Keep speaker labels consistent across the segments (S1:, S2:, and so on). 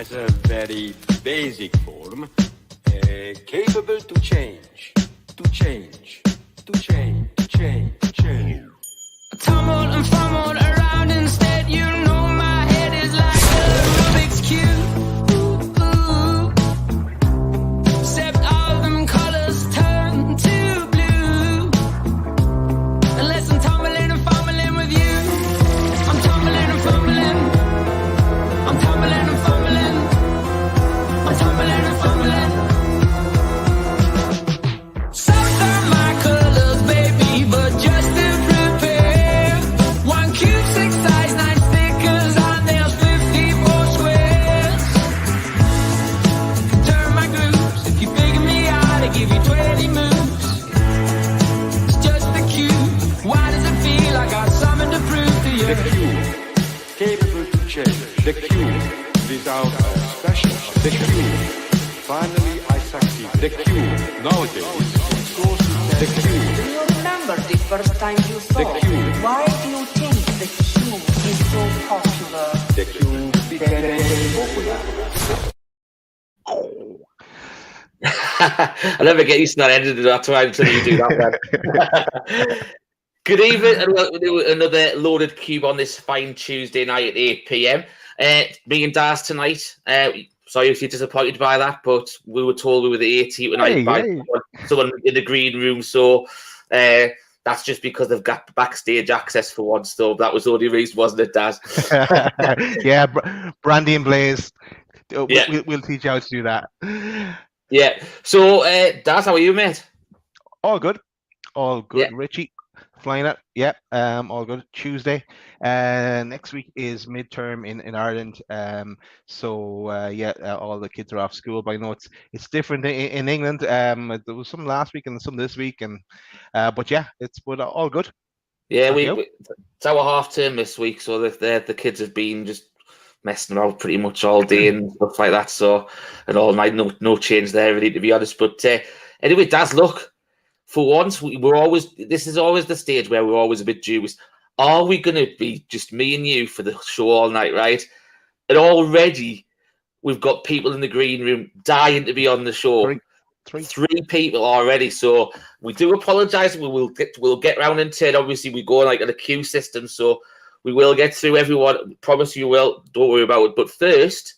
S1: as a very basic form, capable to change, to change, to change, to change, to change.
S2: I tumbled and fumbled around instead. You know my head is like a Rubik's Cube. Except all them colors turn to blue. Unless I'm tumbling and fumbling with you. I'm tumbling and fumbling. I'm tumbling and fumbling. I'm tumbling and fumbling. Some are my colors, baby, but just to prepare. 1 cube, 6 size, 9 stickers on nails, 54 squares. Turn my grooves, if you figure me out, I give you 20 moves. It's just the cube. Why does it feel like I got something to prove to you?
S1: The cube, capable to change. The cube, without a special. The cube, finally I succeed. The cube, nowadays, the cube.
S3: Do you remember the first time you saw
S1: The
S3: it?
S1: cube.
S3: Why do you think the cube is so popular?
S1: The cube became popular.
S4: I never get used to that ending. That's why until you do that. Man. Good evening, and welcome to another loaded cube on this fine Tuesday night at 8 p.m. Me and Daz tonight. Sorry if you're disappointed by that, but we were told we were the 18th tonight by someone in the green room. So that's just because they've got backstage access for once. So that was the only reason, wasn't it, Daz?
S5: Yeah, Brandy and Blaze.
S4: Yeah.
S5: We'll teach you how to do that.
S4: Yeah. So, Daz, how are you, mate?
S5: All good. All good.
S4: Yeah.
S5: Richie, flying it. Yeah, all good. Tuesday. Next week is midterm in Ireland. So all the kids are off school. But I know it's different in England. There was some last week and some this week, and but yeah, it's all good.
S4: Yeah, it's our half term this week, so the kids have been just messing around pretty much all day and stuff like that. So, and all night, no change there, really, to be honest. But anyway, Daz, look, for once, this is always the stage where we're always a bit dubious. Are we going to be just me and you for the show all night, right? And already we've got people in the green room dying to be on the show. Three people already. So we do apologise. We'll get round into it. Obviously, we go like on a queue system, so we will get through everyone. Promise you will. Don't worry about it. But first,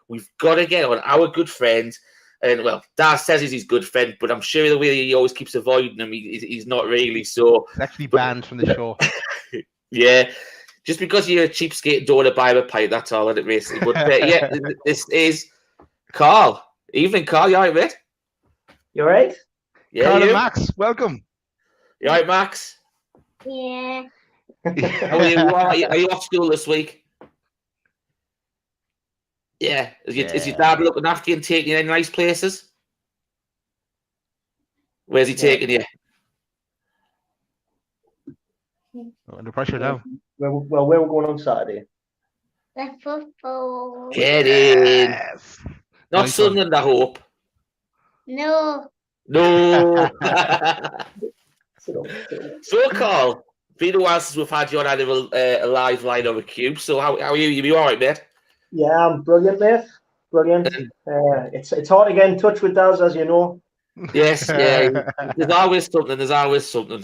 S4: we've got to get on our good friend. And, well, Daz says he's his good friend, but I'm sure the way he always keeps avoiding him, he's not really. So
S5: it's actually banned from the show.
S4: Yeah. Just because you're a cheapskate, don't want to buy him a pint, that's all that it is. But, yeah, this is Carl. Evening, Carl. You all right, mate?
S6: You all right?
S4: Yeah,
S5: Carl
S4: you?
S5: and Max, welcome.
S4: You all right, Max?
S7: Yeah.
S4: How are you? Are you off school this week? Yeah. Is your dad looking after you and taking you in nice places? Where's he taking you?
S5: Under pressure now.
S6: Well, where we're going on Saturday?
S7: The football.
S4: Get in. Not
S5: Nice
S4: Sunderland, I hope.
S7: No.
S4: No.
S6: So,
S4: So, Carl, been a while since we've had you on either a live line or a cube. So, how are you? You all right, mate?
S6: yeah, I'm brilliant, mate. Brilliant. It's hard to get in touch with Daz, as you know.
S4: Yes, yeah. There's always something. There was always something.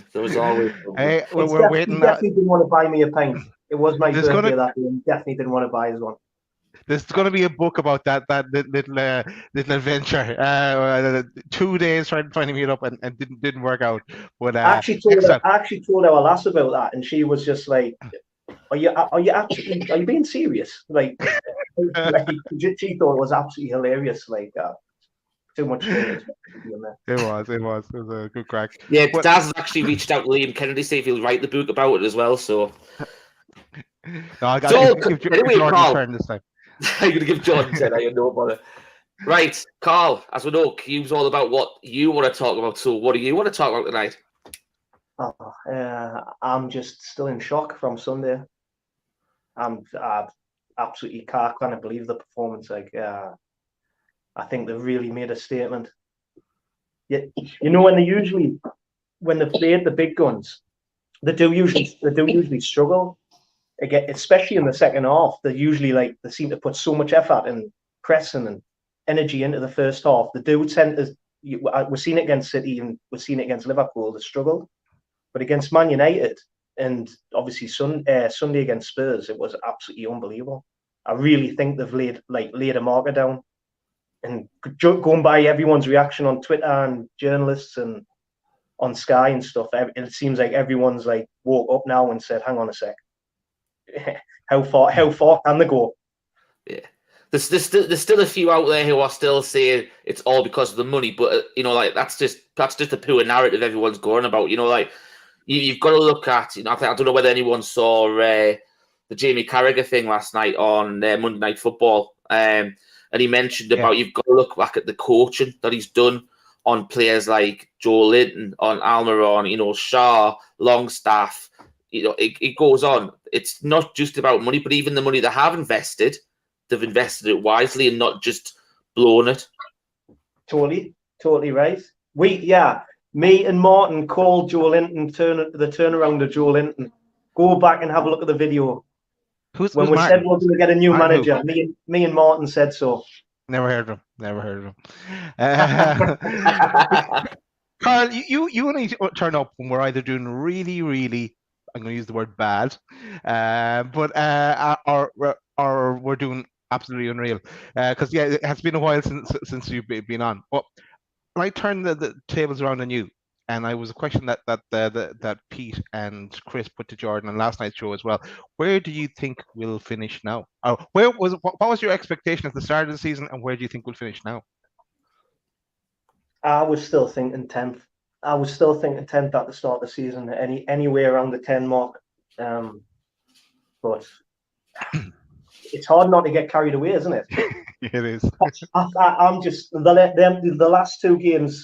S5: Hey,
S6: He
S5: we're waiting.
S6: definitely didn't want to buy me a pint. It was my
S5: There's
S6: birthday
S5: gonna-
S6: that day, and definitely didn't want to buy us one.
S5: There's going to be a book about that little adventure. 2 days trying to meet up and didn't work out. But
S6: I actually told our lass about that, and she was just like, "Are you being serious?" Like she thought it was absolutely hilarious. Like too much.
S5: It was a good crack.
S4: Yeah,
S5: But-
S4: Daz has actually reached out to Liam Kennedy, see if he'll write the book about it as well. So,
S5: No, I got
S4: So,
S5: give
S4: anyway,
S5: Jordan
S4: Carl.
S5: a turn this time.
S4: I'm going to give John 10. I know about it. Right, Carl, as we know, Cube's all about what you want to talk about. So, what do you want to talk about tonight?
S6: I'm just still in shock from Sunday. I absolutely can't believe the performance. Like, I think they really made a statement. Yeah, you know, when they played the big guns, they do usually struggle again, especially in the second half. They seem to put so much effort in pressing and energy into the first half, they do tend to. We're seeing it against City and we're seeing it against Liverpool. They struggled, but against Man United and obviously Sunday against Spurs, it was absolutely unbelievable. I really think they've laid a marker down. And going by everyone's reaction on Twitter and journalists and on Sky and stuff, it seems like everyone's like woke up now and said, "Hang on a sec, how far can they go?"
S4: Yeah, there's still a few out there who are still saying it's all because of the money, but like that's just a pure narrative everyone's going about. Like you've got to look at. I don't know whether anyone saw the Jamie Carragher thing last night on Monday Night Football. And he mentioned about you've got to look back at the coaching that he's done on players like Joe Linton, on Almiron, Shaw, Longstaff. It goes on. It's not just about money, but even the money they have invested, they've invested it wisely and not just blown it.
S6: Totally right. Me and Martin called Joe Linton, the turnaround of Joe Linton. Go back and have a look at the video. When we said we're going to get a new manager, me and Martin said so.
S5: Never heard of him. Carl, you only turn up when we're either doing really, really, I'm going to use the word bad, or we're doing absolutely unreal. Because it has been a while since you've been on. But when I turn the tables around on you, and I was a question that Pete and Chris put to Jordan on last night's show as well. Where do you think we'll finish now? What was your expectation at the start of the season, and where do you think we'll finish now?
S6: I was still thinking 10th. I was still thinking 10th at the start of the season, anywhere around the 10 mark. But it's hard not to get carried away, isn't it?
S5: It is.
S6: I'm just the last two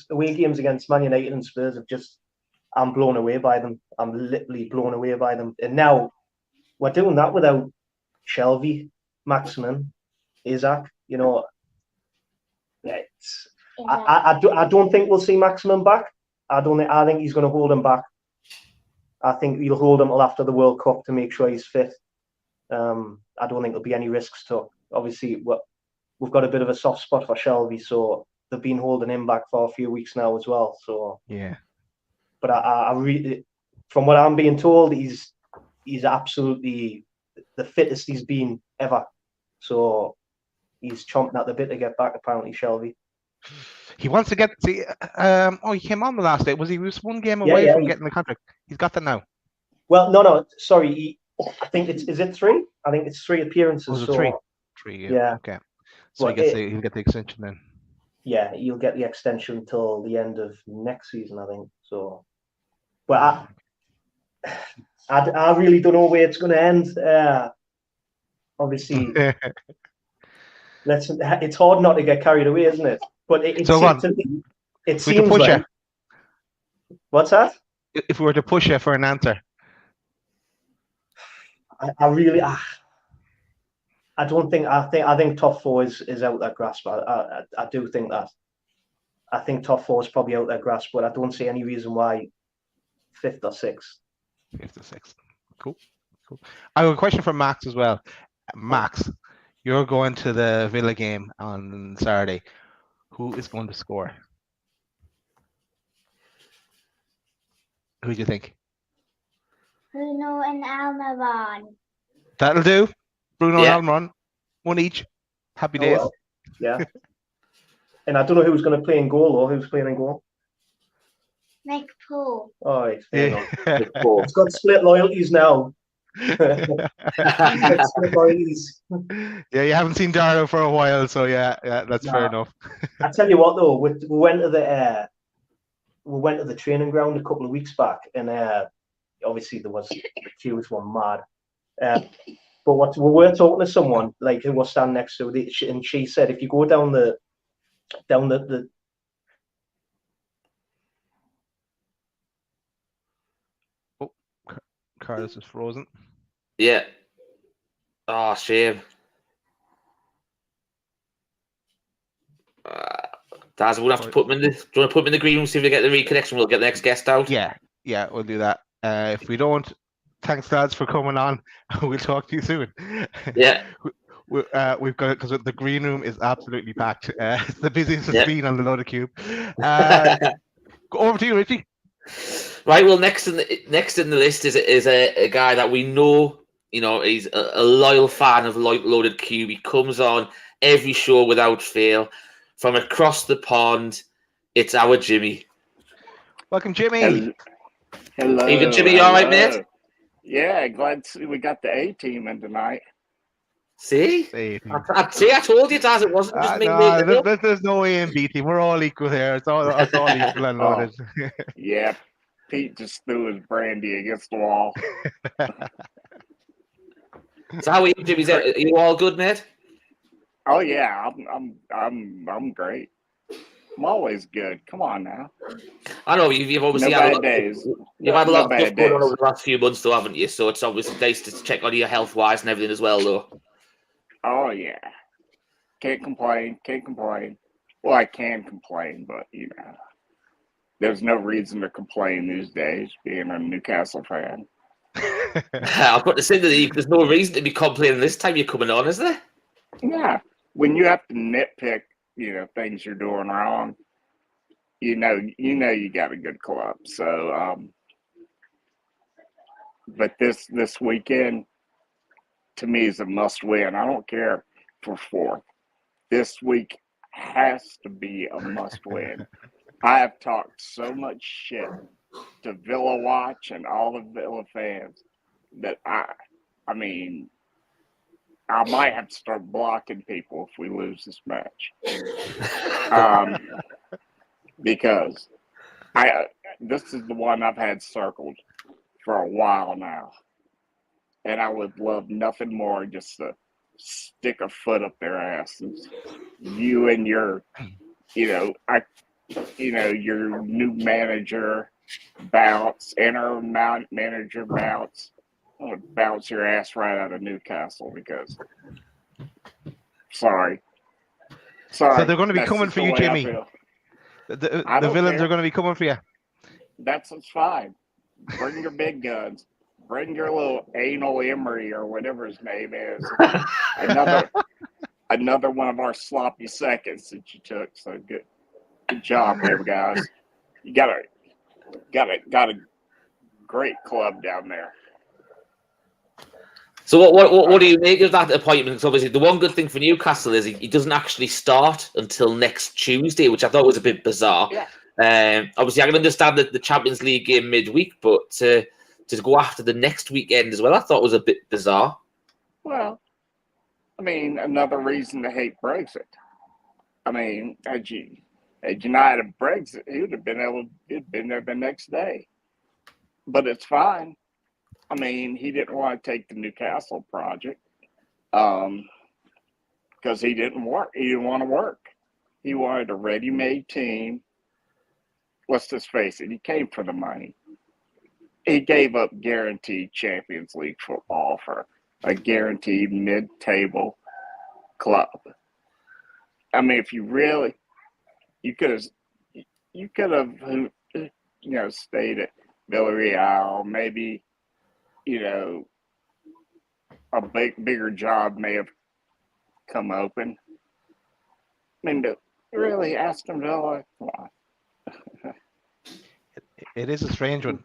S6: away games against Man United and Spurs I'm blown away by them. I'm literally blown away by them. And now we're doing that without Shelby, Maximin, Isaac. I don't think we'll see Maximin back. I think he's going to hold him back. I think he'll hold him till after the World Cup to make sure he's fit. I don't think there'll be any risks to. Obviously, we've got a bit of a soft spot for Shelby, so they've been holding him back for a few weeks now as well. So
S5: yeah,
S6: but I really, from what I'm being told, he's absolutely the fittest he's been ever. So he's chomping at the bit to get back. Apparently, Shelby.
S5: He wants to get. See, he came on the last day. Was he was one game away from getting the contract? He's got that now.
S6: Well, no. Sorry, I think is it 3? I think it's 3 appearances.
S5: Was it 3? 3. Yeah. Okay. So he'll get the extension then.
S6: Yeah, you'll get the extension until the end of next season, I think. So, but I really don't know where it's going to end. Obviously, it's hard not to get carried away, isn't it? But it seems like. What's that?
S5: If we were to push you for an answer,
S6: I don't think. I think top 4 is out their grasp. I do think that. I think top 4 is probably out their grasp, but I don't see any reason why 5th or 6th.
S5: 5th or 6th. Cool. I have a question for Max as well. Max, you're going to the Villa game on Saturday. Who is going to score? Who do you think?
S7: Bruno and Almiron.
S5: That'll do. Bruno and Almiron, 1 each. Happy days.
S6: Well, yeah. And I don't know who's going to play in goal or who's playing in goal.
S7: Nick Paul.
S6: All right. It's got split loyalties now.
S5: Yeah, you haven't seen Darrow for a while, so yeah, that's fair enough.
S6: I tell you what, though, we went to the training ground a couple of weeks back, and obviously the queues were mad. But we were talking to someone like who was standing next to it, and she said if you go down the
S5: Carlos is frozen.
S4: Yeah. Oh, shame. Daz, we'll have to put him in the. Do you want to put him in the green room? See if we get the reconnection. We'll get the next guest out.
S5: Yeah, we'll do that. If we don't, thanks, lads, for coming on. We'll talk to you soon.
S4: Yeah.
S5: we've got it because the green room is absolutely packed. It's the busiest it's
S4: Yep.
S5: been on the Loaded Cube. Go over to you, Richie.
S4: Right. Well, next in the list is a guy that we know. You know, he's a loyal fan of Loaded Cube. He comes on every show without fail. From across the pond, it's our Jimmy.
S5: Welcome, Jimmy.
S8: Hello.
S4: Even Jimmy, you all right, mate?
S8: Yeah, glad to see we got the A team in tonight.
S4: See?
S5: I
S4: I told you, Taz, it wasn't just me making it up.
S5: there's no A and B team. We're all equal here. It's all equal and loaded.
S8: Yeah, Pete just threw his brandy against the wall.
S4: So how are you, Jimmy? Are you all good, mate?
S8: Oh yeah, I'm great. I'm always good. Come on now.
S4: I know you've obviously
S8: No
S4: had a
S8: bad
S4: lot.
S8: days.
S4: You've had a lot
S8: No
S4: of stuff
S8: bad
S4: going on
S8: days.
S4: over the last few months, though, haven't you? So it's obviously nice to check on your health wise and everything as well, though.
S8: Oh yeah. Can't complain. Well, I can complain, but you know, there's no reason to complain these days. Being a Newcastle fan.
S4: I've got to say that there's no reason to be complaining this time you're coming on, is there?
S8: Yeah, when you have to nitpick, you know, things you're doing wrong, you know you got a good club. So, but this weekend to me is a must win. I don't care for fourth. This week has to be a must win. I have talked so much shit to Villa Watch and all the Villa fans that I mean, I might have to start blocking people if we lose this match. Because this is the one I've had circled for a while now. And I would love nothing more just to stick a foot up their asses. You and your, your new manager bounce, interim manager bounce. I'm gonna bounce your ass right out of Newcastle because sorry.
S5: So they're going to be
S8: That's
S5: coming
S8: just
S5: for
S8: the
S5: you,
S8: way I
S5: Jimmy.
S8: feel.
S5: The
S8: I don't
S5: villains
S8: care.
S5: are going to be coming for you.
S8: That's fine. Bring your big guns. Bring your little anal Emery or whatever his name is. Another one of our sloppy seconds that you took. So good job there, guys. You got a great club down there.
S4: So what do you make of that appointment? Because obviously the one good thing for Newcastle is he doesn't actually start until next Tuesday, which I thought was a bit bizarre.
S8: Yeah.
S4: Obviously, I can understand that the Champions League game midweek, but to go after the next weekend as well, I thought was a bit bizarre.
S8: Well, I mean, another reason to hate Brexit. I mean, had you not had Brexit, he'd have been there the next day. But it's fine. I mean, he didn't want to take the Newcastle project because he didn't work. He didn't want to work. He wanted a ready-made team. Let's just face it. He came for the money. He gave up guaranteed Champions League football for a guaranteed mid-table club. I mean, if you really, you could have, stayed at Villarreal. Maybe, a bigger job may have come open. I mean, but really, Aston Villa, come on.
S5: It is a strange one.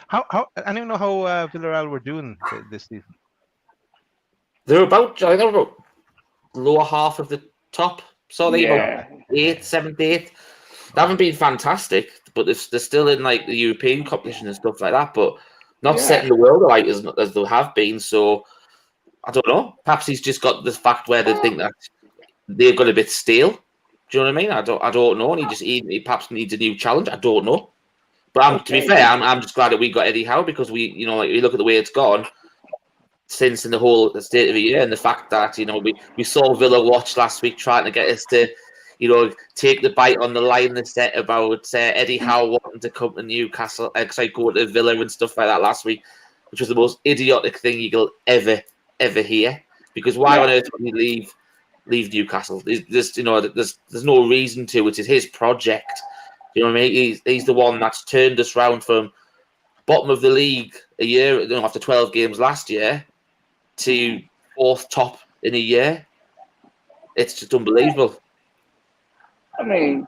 S5: How I don't know how Villarreal were doing this season.
S4: They're about lower half of the top, so they
S8: Yeah.
S4: 8th, 7th, 8th. They haven't been fantastic, but they're still in like the European competition and stuff like that, but not setting the world alight as they have been. So I don't know. Perhaps he's just got the fact where they think that they've got a bit stale. Do you know what I mean? I don't know. And he perhaps needs a new challenge. I don't know. But to be fair, I'm just glad that we got Eddie Howe because we look at the way it's gone since in the whole state of the year and the fact that we saw Villa Watch last week trying to get us to take the bite on the line and set about Eddie Howe wanting to come to Newcastle, go to Villa and stuff like that last week, which was the most idiotic thing you'll ever hear. Because why on earth would he leave Newcastle? There's no reason to. It is his project. You know what I mean? He's the one that's turned us round from bottom of the league a year after 12 games last year to fourth top in a year. It's just unbelievable.
S8: I mean,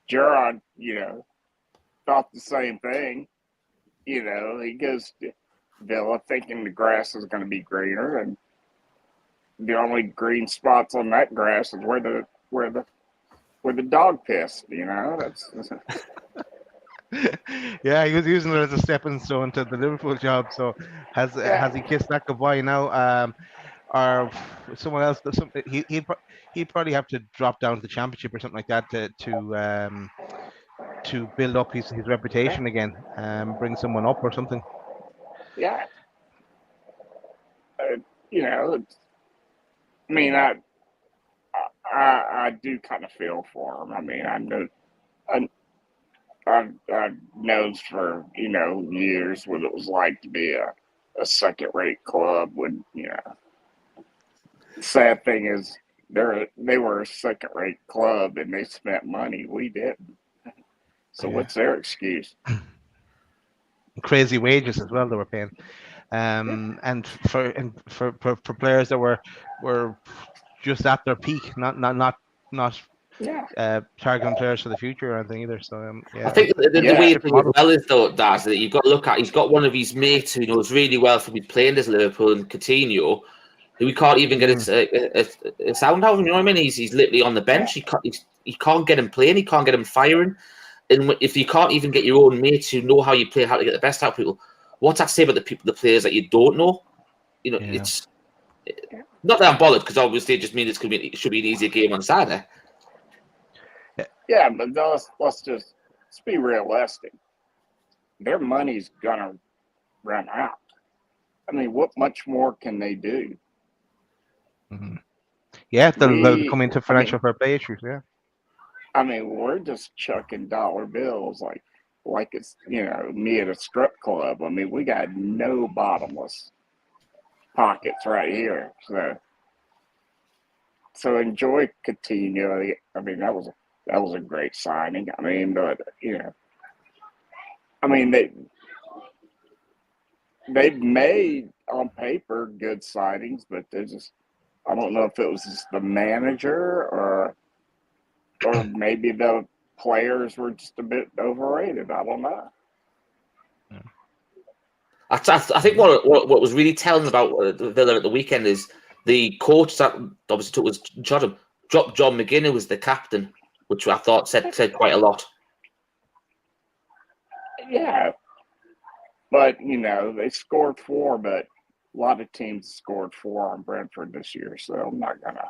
S8: Gerard, thought the same thing. He goes to Villa thinking the grass is going to be greener, and the only green spots on that grass is where the dog pissed. That's
S5: Yeah, he was using it as a stepping stone to the Liverpool job. So has he kissed that goodbye now? Or someone else? He'd probably have to drop down to the Championship or something like that to build up his reputation again. Bring someone up or something.
S8: yeah. It's, I mean, I do kind of feel for him. I mean, I've known for years what it was like to be a second-rate club. Sad thing is they were a second-rate club and they spent money. We didn't. So what's their excuse?
S5: Crazy wages as well they were paying. And for players that were just at their peak, not targeting players for the future or anything either. So
S4: I think the weird thing as well is that you've got to look at. He's got one of his mates who knows really well from his playing as Liverpool and Coutinho, who he can't even get a sound out of. You know what I mean? He's literally on the bench. He can't get him playing. He can't get him firing. And if you can't even get your own mates who know how you play, how to get the best out of people, what's that say about the players that you don't know? It's not that I'm bothered, because obviously it just means it should be an easier game on Saturday.
S8: Yeah, but let's be realistic. Their money's gonna run out. I mean, what much more can they do?
S5: Mm-hmm. Yeah, they'll come into financial fair play issues. Yeah.
S8: I mean, we're just chucking dollar bills like it's me at a strip club. I mean, we got no bottomless pockets right here. So enjoy Coutinho. I mean, that was a great signing. I mean, but they've made on paper good signings, but I don't know if it was just the manager or maybe the players were just a bit overrated. I don't know.
S4: I think what was really telling about Villa at the weekend is the coach that obviously took was dropped John McGinn, who was the captain, which I thought said quite a lot.
S8: Yeah, but they scored 4, but a lot of teams scored 4 on Brentford this year, so I'm not gonna.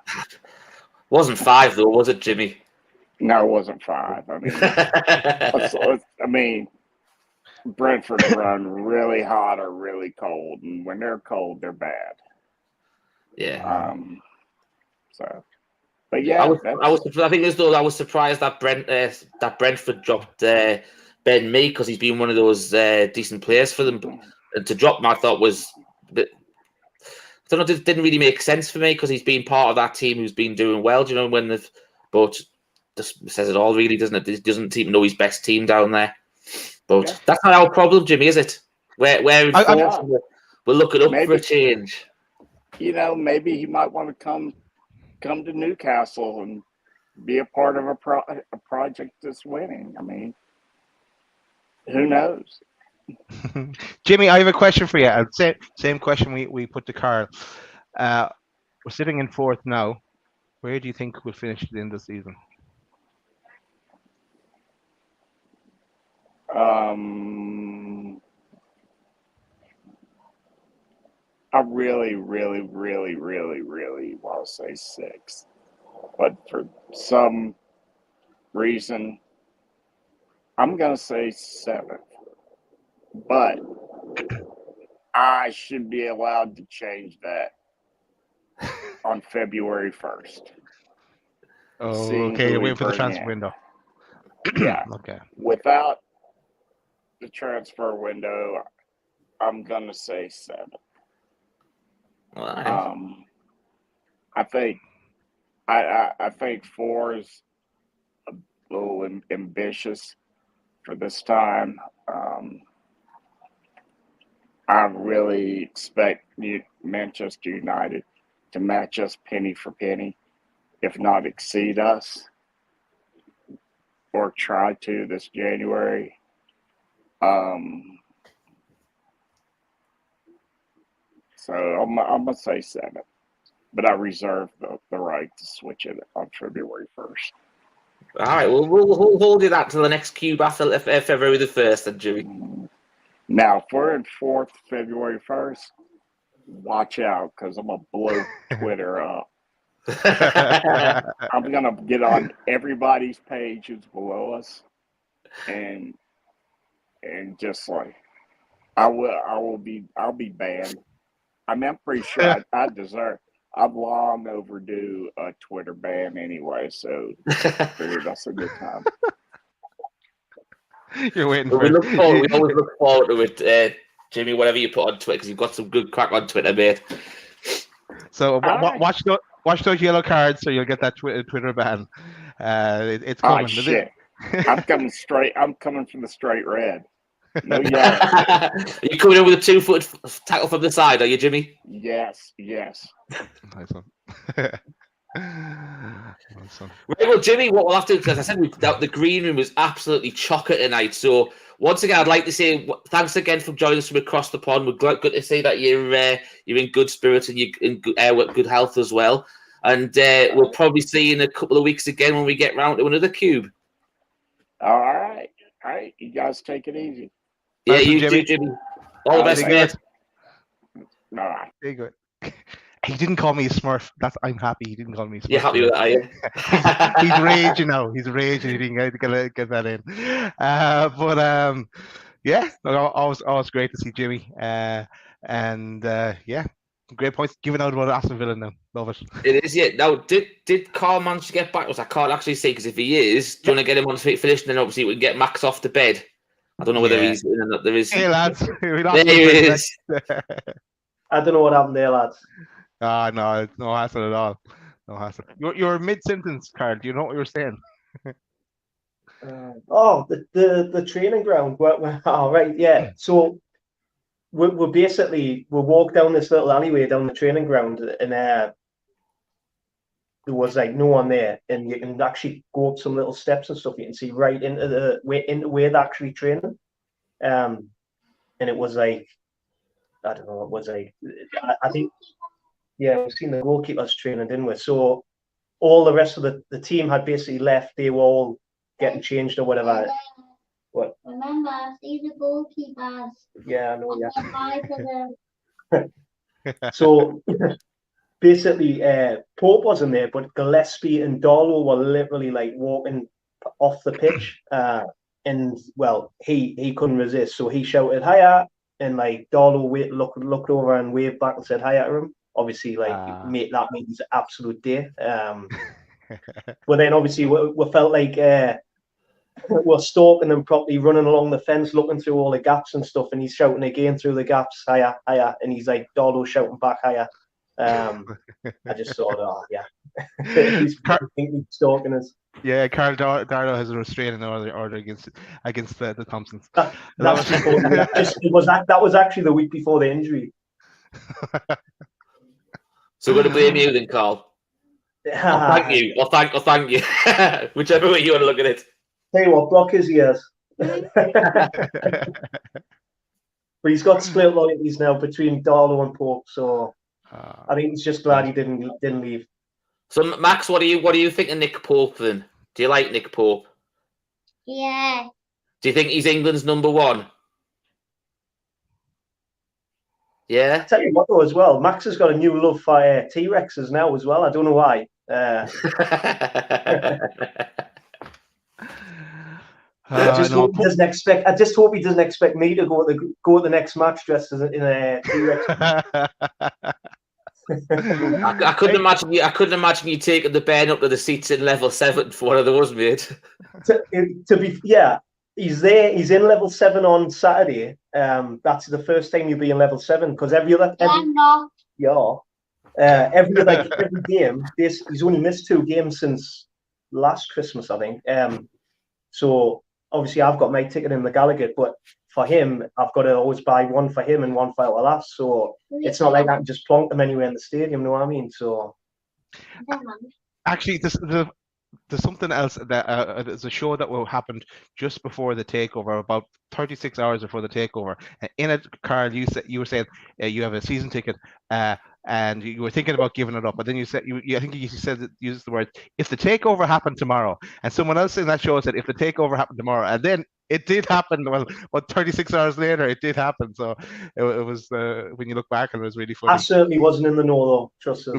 S4: Wasn't 5 though, was it, Jimmy?
S8: No, it wasn't 5. I mean, Brentford run really hot or really cold, and when they're cold, they're bad.
S4: Yeah.
S8: But yeah,
S4: I think as though I was surprised that Brentford dropped Ben Mee, because he's been one of those decent players for them. And to drop him, I thought was a bit. I don't know. It didn't really make sense for me, because he's been part of that team who's been doing well. Do you know but this says it all, really, doesn't it? He doesn't even know his best team down there. But that's not our problem, Jimmy, is it? We're we'll look it up for a change.
S8: Maybe he might want to come to Newcastle and be a part of a project that's winning. I mean, who knows?
S5: Jimmy, I have a question for you. Same question we put to Carl. We're sitting in 4th now. Where do you think we'll finish at the end of the season?
S8: I really, really, really, really, really want to say 6, but for some reason, I'm going to say 7th. But I should be allowed to change that on February 1st.
S5: Oh, okay. You're waiting for the transfer window.
S8: Yeah.
S5: Okay.
S8: Without the transfer window, I'm going to say 7th.
S4: Right.
S8: I think 4 is a little ambitious for this time. I really expect Manchester United to match us penny for penny, if not exceed us, or try to this January. So I'm gonna say 7, but I reserve the right to switch it on February 1st.
S4: All right, well, we'll hold you that to the next cube after February the 1st, then, Jimmy.
S8: Now, if we're in 4th, February 1st, watch out, because I'm gonna blow Twitter up. I'm gonna get on everybody's page who's below us, and just like I'll be banned. I mean, I'm pretty sure I deserve. I'm long overdue a Twitter ban anyway, so that's a good time.
S5: You're waiting for
S4: we always look forward to it, Jimmy. Whatever you put on Twitter, because you've got some good crack on Twitter, mate.
S5: So watch those yellow cards, so you'll get that Twitter ban. It's coming.
S8: Oh, shit. I'm coming from the straight red. No yellow.
S4: Are you coming in with a 2-foot tackle from the side? Are you, Jimmy?
S8: Yes.
S5: Nice one.
S4: Right, well, Jimmy, what we'll have to do, because I said the green room was absolutely chocker tonight. So once again, I'd like to say thanks again for joining us from across the pond. We're good to see that you're in good spirits and you're in good health as well. And we'll probably see you in a couple of weeks again when we get round to another cube.
S8: All right. You guys take it easy.
S4: Yeah, you Jimmy. Jimmy. All the best, mate.
S8: All right.
S5: Very good. He didn't call me a Smurf. I'm happy he didn't call me a Smurf.
S4: You're happy with that, are you?
S5: He's raging now. He's raging. He didn't get that in. Yeah, always great to see Jimmy. Yeah, great points given out about Aston Villa now. Love it.
S4: It is, yeah. Now, did Carl manage to get back? I can't actually see, because if he is, do you want to get him on finish? And then obviously we can get Max off the bed. I don't know whether he's in or not. There is.
S5: Hey, lads.
S4: There he is.
S6: I don't know what happened there, lads.
S5: No, no hassle at all. No hassle. You're mid-sentence, Carl. Do you know what you were saying?
S6: The training ground. All right, yeah. So we walk down this little alleyway down the training ground, and there was like no one there, and you can actually go up some little steps and stuff. You can see right into where they're actually training, and it was like, I don't know, it was like, I think, yeah, we've seen the goalkeepers training, didn't we? So all the rest of the team had basically left. They were all getting changed or whatever. What?
S7: Remember, see the goalkeepers.
S6: Yeah, I know. Yeah.
S7: Bye to them.
S6: So basically, Pope wasn't there, but Gillespie and Darlow were literally like walking off the pitch, and well, he couldn't resist, so he shouted "Hiya!" and like Darlow looked over and waved back and said "Hiya" to him. Obviously, like mate, that made his absolute day. But then obviously we felt like we're stalking them properly, running along the fence, looking through all the gaps and stuff, and he's shouting again through the gaps, "Hiya, hiya," and he's like Darlow shouting back, "Hiya." I just thought, yeah, he's stalking us.
S5: Yeah, Carl Darlow has a restraining order against the Thompsons.
S6: That was actually the week before the injury.
S4: So we're going to blame you then, Carl. Thank you. Thank you. Whichever way you want to look at it.
S6: Tell you what, block his ears. But he's got split loyalties now between Darlow and Pope, so I think he's just glad he didn't leave.
S4: So Max, what do you think of Nick Pope then? Do you like Nick Pope?
S7: Yeah.
S4: Do you think he's England's number one? Yeah.
S6: I'll tell you what though, as well, Max has got a new love for T-Rexes now as well. I don't know why. I just hope he doesn't expect me to go at the next match dressed as in a T-Rex.
S4: I couldn't imagine you taking the Ben up to the seats in level 7 for one of those, mate. He's there. He's in level 7 on Saturday. That's the first time you'll be in level 7 because every game. He's only missed 2 games since last Christmas, I think. So obviously I've got my ticket in the Gallagher, but
S6: for him, I've got to always buy one for him and one for our last. So it's not like I can just plonk them anywhere in the stadium. You know what I mean? So
S5: Actually, there's something else that there's a show that will happen just before the takeover, about 36 hours before the takeover. And in it, Carl, you were saying you have a season ticket, and you were thinking about giving it up, but then you said I think you said used the word if the takeover happened tomorrow, and someone else in that show said if the takeover happened tomorrow, and then it did happen. Well, 36 hours later, it did happen. So it was when you look back, and it was really funny.
S6: I certainly wasn't in the know though. Trust us.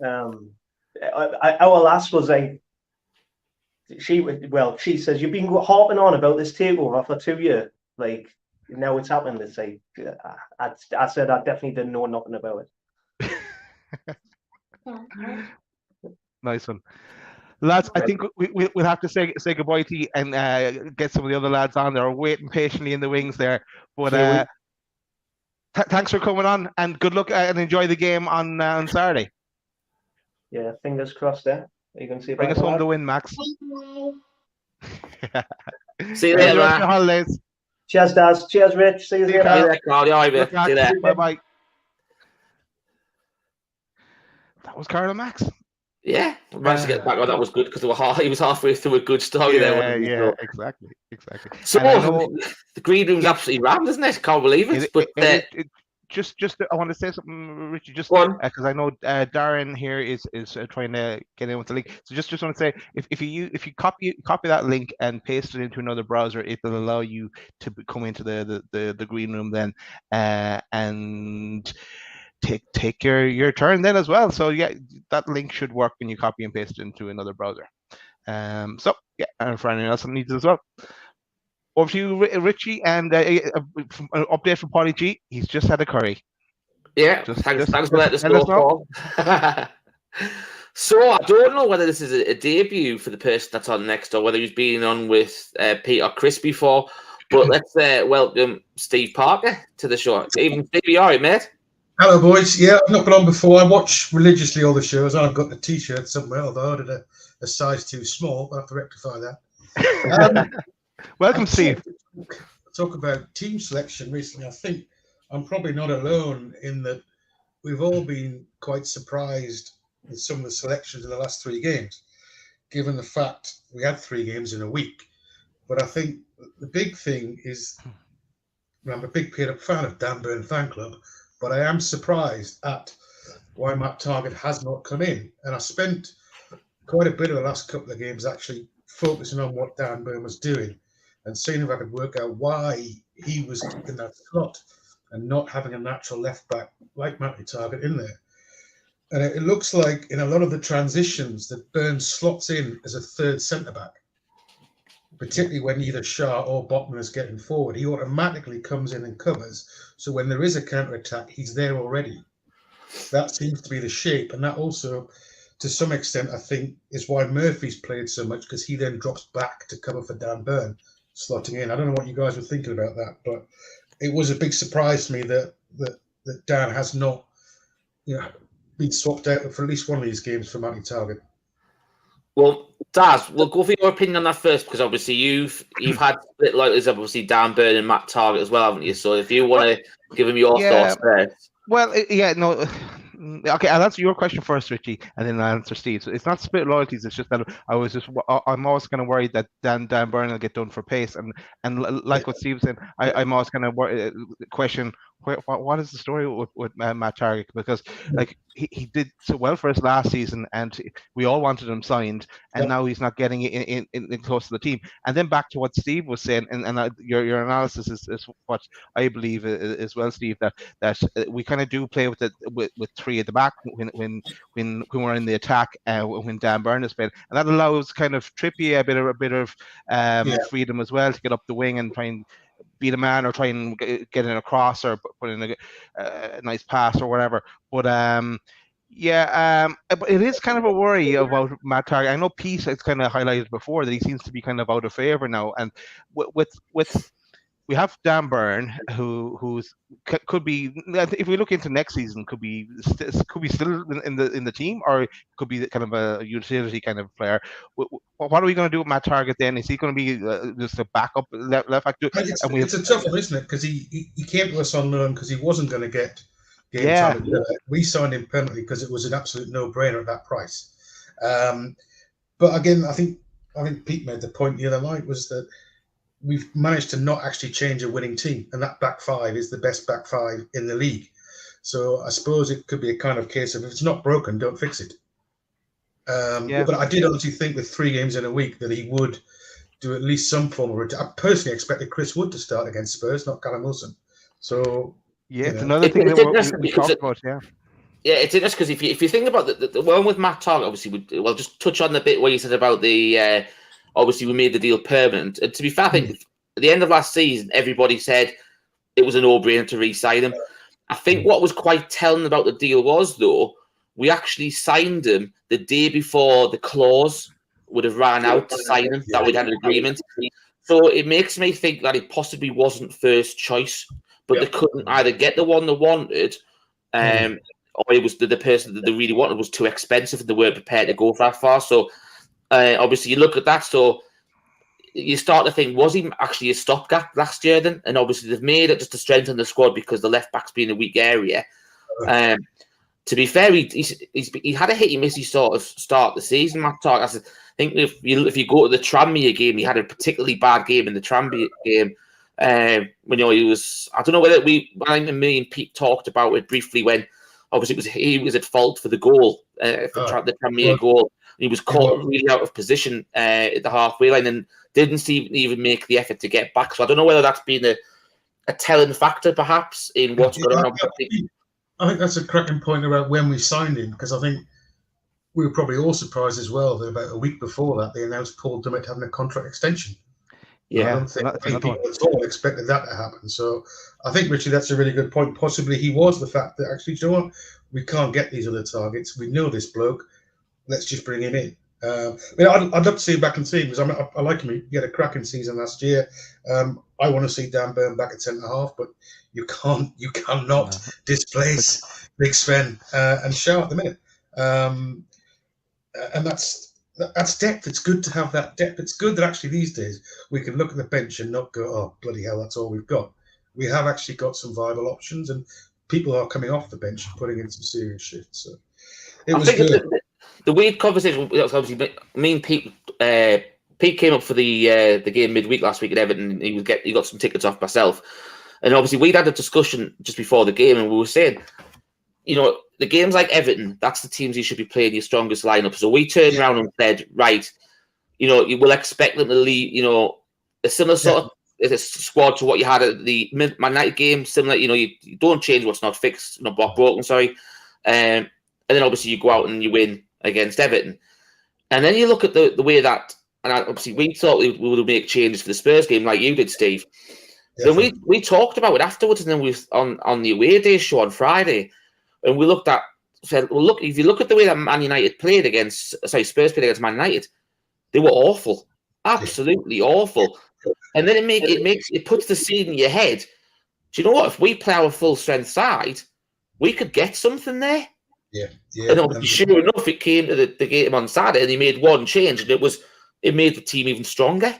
S5: No.
S6: Our last was like she says you've been harping on about this takeover for 2 years, like now it's happened. It's like I said I definitely didn't know nothing about it.
S5: Nice one, lads. I think we'll have to say goodbye to you and get some of the other lads on there waiting patiently in the wings there, but thanks for coming on and good luck and enjoy the game on Saturday.
S6: Yeah, fingers crossed there. Are you going to see?
S5: Bring us home to win, Max.
S4: See you later,
S5: man. Holidays.
S6: Cheers, Daz. Cheers, Rich. See you later.
S4: See you there, Carl. See you there.
S5: Bye-bye. That was Carl and Max.
S4: Yeah, I managed to get back on. That was good because he was halfway through a good story there.
S5: Yeah, exactly.
S4: So the green room's absolutely rammed, isn't it? Can't believe it.
S5: Just I want to say something, Richie, just because I know Darren here is trying to get in with the link. So just want to say if you copy that link and paste it into another browser, it will allow you to come into the green room then and take your turn then as well. So yeah, that link should work when you copy and paste it into another browser. So yeah, and for anyone else that needs it as well. Over to you, Richie, and an update from Polly G. He's just had a curry.
S4: Yeah, thanks for letting us know. So I don't know whether this is a debut for the person that's on next or whether he's been on with Pete or Chris before, but let's welcome Steve Parker to the show. Even Stevie, all right, mate?
S9: Hello, boys. Yeah, I've not been on before. I watch religiously all the shows. I've got the T-shirt somewhere, although I ordered a size too small. I'll have to rectify that.
S5: Welcome, Steve.
S9: Talk about team selection recently. I think I'm probably not alone in that we've all been quite surprised with some of the selections in the last 3 games, given the fact we had 3 games in a week. But I think the big thing is, I'm a big fan of Dan Burn fan club, but I am surprised at why Matt Target has not come in. And I spent quite a bit of the last couple of games actually focusing on what Dan Burn was doing and seeing if I could work out why he was in that slot and not having a natural left back like Matty Target in there. And it looks like in a lot of the transitions that Burns slots in as a third centre back, particularly when either Shah or Botman is getting forward. He automatically comes in and covers. So when there is a counter attack, he's there already. That seems to be the shape, and that also, to some extent, I think, is why Murphy's played so much, because he then drops back to cover for Dan Burn, slotting in. I don't know what you guys were thinking about that, but it was a big surprise to me that Dan has not, been swapped out for at least one of these games for Matty Target.
S4: Well, Daz, we'll go for your opinion on that first, because obviously you've had split like this, obviously Dan Burn and Matt Target as well, haven't you? So if you want to give him your thoughts first.
S5: Well, yeah, no. Okay, I'll answer your question first, Richie, and then I'll answer Steve. So it's not split loyalties. It's just that I'm always kind of worried that Dan Burn will get done for pace, and like what Steve said, I'm always kind of question what is the story with Matt Target, because like he did so well for us last season, and we all wanted him signed, and now he's not getting in close to the team. And then back to what Steve was saying, and your analysis is what I believe as well, Steve, that we kind of do play with 3 at the back when we're in the attack, when Dan Burn is playing, and that allows kind of Trippier a bit of freedom as well to get up the wing and try and beat a man or try and get in a cross or put in a nice pass or whatever. But but it is kind of a worry about Matt Target. I know Pete has kind of highlighted before that he seems to be kind of out of favour now, and with we have Dan Byrne, who's could be, if we look into next season, could be still in the team, or could be kind of a utility kind of player. What are we going to do with Matt Target then? Is he going to be just a backup left back?
S9: It's a tough one, isn't it? Because he came to us on loan because he wasn't going to get game
S5: Yeah.
S9: time. We signed him permanently because it was an absolute no-brainer at that price. But again, I think Pete made the point the other night was that we've managed to not actually change a winning team, and that back five is the best back five in the league. So I suppose it could be a kind of case of if it's not broken, don't fix it. But I did honestly think with 3 games in a week that he would do at least some form of. I personally expected Chris Wood to start against Spurs, not Callum Wilson. So
S5: it's another thing that we talked about.
S4: Yeah, it's interesting because if you think about the one with Matt Target, obviously, we'll just touch on the bit where you said about the obviously we made the deal permanent. And to be fair, I think at the end of last season, everybody said it was a no-brainer to re-sign him. I think what was quite telling about the deal was, though, we actually signed him the day before the clause would have ran out to sign him, that we'd had an agreement. So it makes me think that it possibly wasn't first choice, but they couldn't either get the one they wanted, or it was the person that they really wanted was too expensive and they weren't prepared to go that far. So obviously you look at that, so you start to think, was he actually a stopgap last year then? And obviously they've made it just to strengthen the squad because the left back's been a weak area. To be fair, he had a hitty-missy sort of start the season, Matt Target. I think if you go to the Tranmere game, he had a particularly bad game in the Tranmere game. When he was, I don't know whether I think me and Pete talked about it briefly when obviously he was at fault for the goal, for the Tranmere goal. He was caught really out of position at the halfway line and didn't even make the effort to get back. So I don't know whether that's been a telling factor, perhaps, in what's going on.
S9: I think that's a cracking point about when we signed him, because I think we were probably all surprised as well that about a week before that they announced Paul Dummett having a contract extension.
S5: Yeah,
S9: I don't think people at all expected that to happen. So I think, Richie, that's a really good point. Possibly he was the fact that actually, you know what, we can't get these other targets. We know this bloke. Let's just bring him in. I'd love to see him back in the team because I like him. He had a cracking season last year. I want to see Dan Burn back at centre half, but you cannot displace Big Sven and Shaw at the minute. And that's depth. It's good to have that depth. It's good that actually these days we can look at the bench and not go, oh, bloody hell, that's all we've got. We have actually got some viable options, and people are coming off the bench and putting in some serious shifts. So it was good.
S4: The weird conversation, obviously, me and Pete. Pete came up for the game midweek last week at Everton. He got some tickets off myself, and obviously we'd had a discussion just before the game, and we were saying, the games like Everton, that's the teams you should be playing your strongest lineup. So we turned around and said, right, you will expect them to lead, a similar sort of squad to what you had at the Man United game. Similar, you don't change what's not fixed, not broken. Sorry, and then obviously you go out and you win against Everton, and then you look at the way that, and obviously we thought we would make changes for the Spurs game like you did, Steve. Then we talked about it afterwards, and then we on the away day show on Friday, and we said, well, look, if you look at the way that Spurs played against Man United, they were awful, absolutely awful. And then it puts the seed in your head. Do you know what? If we play our full strength side, we could get something there.
S9: Yeah.
S4: And obviously, sure enough, it came to the game on Saturday, and he made one change, and it made the team even stronger.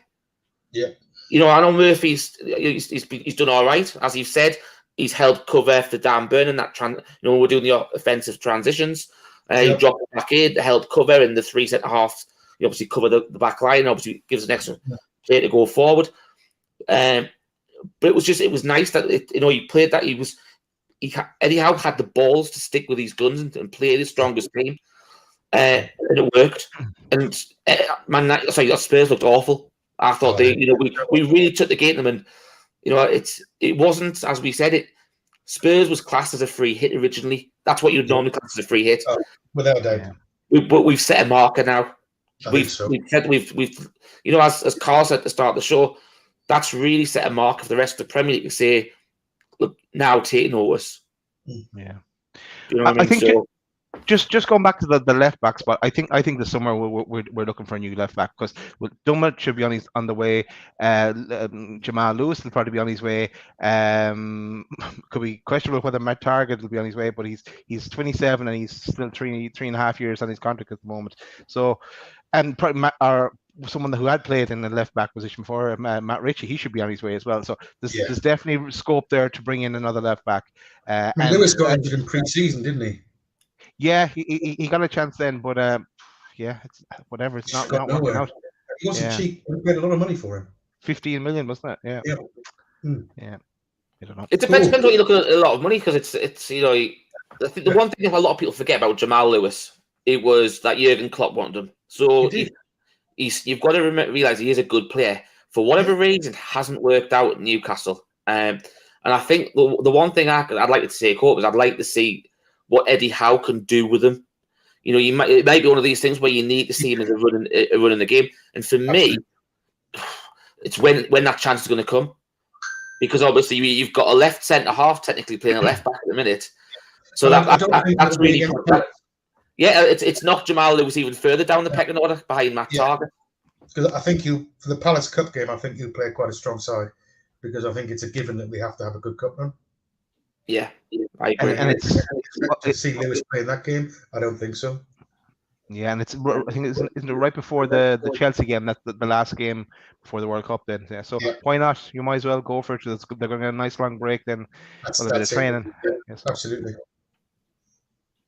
S9: Yeah.
S4: I know Murphy's he's done all right, as you've said. He's held cover for Dan Burn in that we're doing the offensive transitions. He dropped back in, held cover in the 3 centre halves. He obviously covered the back line. Obviously, gives an extra play to go forward. But it was nice that he played that. Eddie Howe had the balls to stick with his guns and play his strongest team, and it worked. And Spurs looked awful. I thought we really took the game to them, and it wasn't, as we said it. Spurs was classed as a free hit originally. That's what you'd normally class as a free hit,
S9: without a doubt.
S4: But we've set a marker now.
S9: We've said
S4: as Carl said at the start of the show, that's really set a marker for the rest of the Premier League to say, look, now taking over us.
S5: Yeah.
S4: You know what I mean?
S5: just going back to the left back spot, I think this summer we're looking for a new left back because Dummett should be on the way. Jamal Lewis will probably be on his way. Could be questionable whether Matt Target will be on his way, but he's 27 and he's still 3.5 years on his contract at the moment. So, and probably someone who had played in the left back position before, Matt Ritchie, he should be on his way as well. So there's definitely scope there to bring in another left back.
S9: Lewis got injured in pre-season, didn't he?
S5: Yeah, he got a chance then, but it's whatever. It's not working out.
S9: He wasn't cheap. We paid a lot of money for him.
S5: 15 million, wasn't it? Yeah.
S9: Yeah.
S5: I don't know.
S4: It depends when you look at a lot of money because it's I think the one thing a lot of people forget about Jamal Lewis, it was that Jurgen Klopp wanted him. So you've got to realize he is a good player. For whatever reason, hasn't worked out at Newcastle. And I think the one thing I'd like to take up is I'd like to see what Eddie Howe can do with them. It might be one of these things where you need to see him as a run in the game. And for me, it's when that chance is going to come. Because obviously you've got a left centre half technically playing a left back at the minute. So that's really it's knocked Jamal Lewis even further down the pecking order behind Matt Target.
S9: Because I think for the Palace Cup game, I think you play quite a strong side because I think it's a given that we have to have a good cup run.
S4: Yeah, I agree.
S5: And
S9: to see Lewis play in that game, I don't think so.
S5: Yeah, and I think isn't it right before the Chelsea game? That's the last game before the World Cup. Then, so why not? You might as well go for it. They're going to get a nice long break. Then a bit of training.
S9: Yeah, absolutely.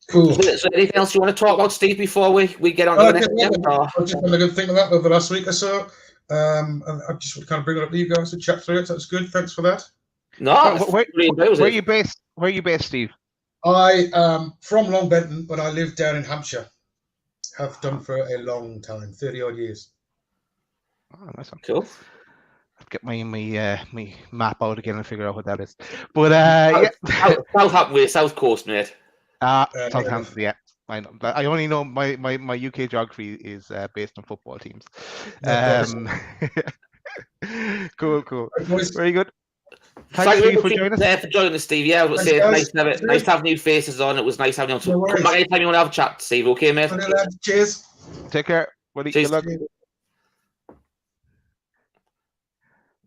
S9: Cool.
S4: So anything else you want to talk about, Steve, before we get on to the next game?
S9: I just had a good think of that over the last week or so. And I just want to kind of bring it up to you guys to chat through it. That's good. Thanks for that.
S5: No, where are you based? Where are you based, Steve?
S9: I am from Long Benton, but I live down in Hampshire. Have done for a long time, 30 odd years.
S5: Oh, nice one.
S4: Cool.
S5: I'll get my map out again and figure out what that is. But
S4: Southampton, South Coast, mate.
S5: Southampton, yeah. I know. I only know my UK geography is based on football teams. Cool. Very good. Thanks, Steve, for joining us.
S4: For joining us, Steve. Yeah, I was going to say it's nice to have new faces on. It was nice having you on. Come back anytime you want to have a chat, Steve. Okay, mate?
S9: Cheers.
S5: Take care.
S4: Cheers.
S5: Good luck.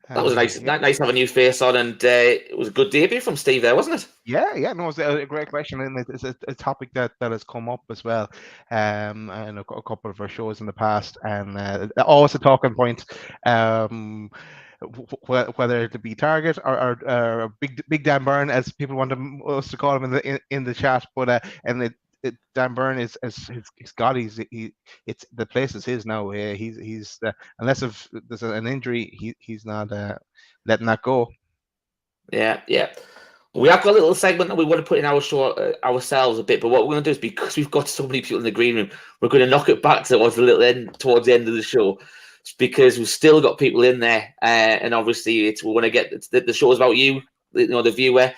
S4: That was nice to have a new face on, and it was a good debut from Steve there, wasn't it?
S5: Yeah, no, it was a great question, and it's a topic that has come up as well, and a couple of our shows in the past, and always a talking point. Whether it be Target or Big Dan Byrne, as people want us to call him in the chat, but Dan Byrne is he's got it's the place is his now. He's unless if there's an injury, he's not letting that go.
S4: Yeah. We have got a little segment that we want to put in our show ourselves a bit, but what we're going to do is because we've got so many people in the green room, we're going to knock it back towards the end of the show. Because we've still got people in there, and obviously we want to get the show's about you, the viewer.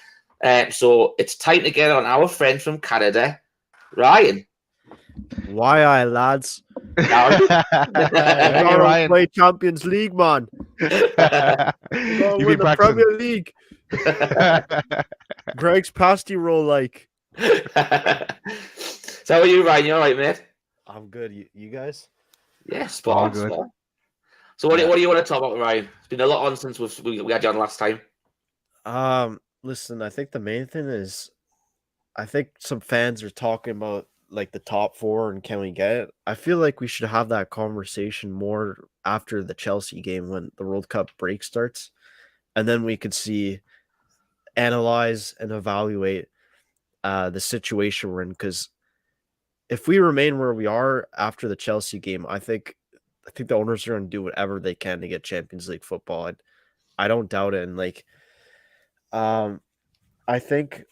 S4: So it's time to get on our friend from Canada, Ryan.
S10: Why, aye, lads?
S5: Ryan.
S10: Play Champions League, man. Win the Premier League. Greg's pasty roll like.
S4: So how are you, Ryan? You all right, mate?
S10: I'm good. You guys?
S4: Yeah, spot on. So what do you want to talk about, Ryan? It's been a lot on since we had you on last time.
S10: Listen, I think the main thing is, I think some fans are talking about like the top four and can we get it? I feel like we should have that conversation more after the Chelsea game when the World Cup break starts, and then we could analyze and evaluate the situation we're in. Because if we remain where we are after the Chelsea game, I think the owners are going to do whatever they can to get Champions League football. I don't doubt it. And I think,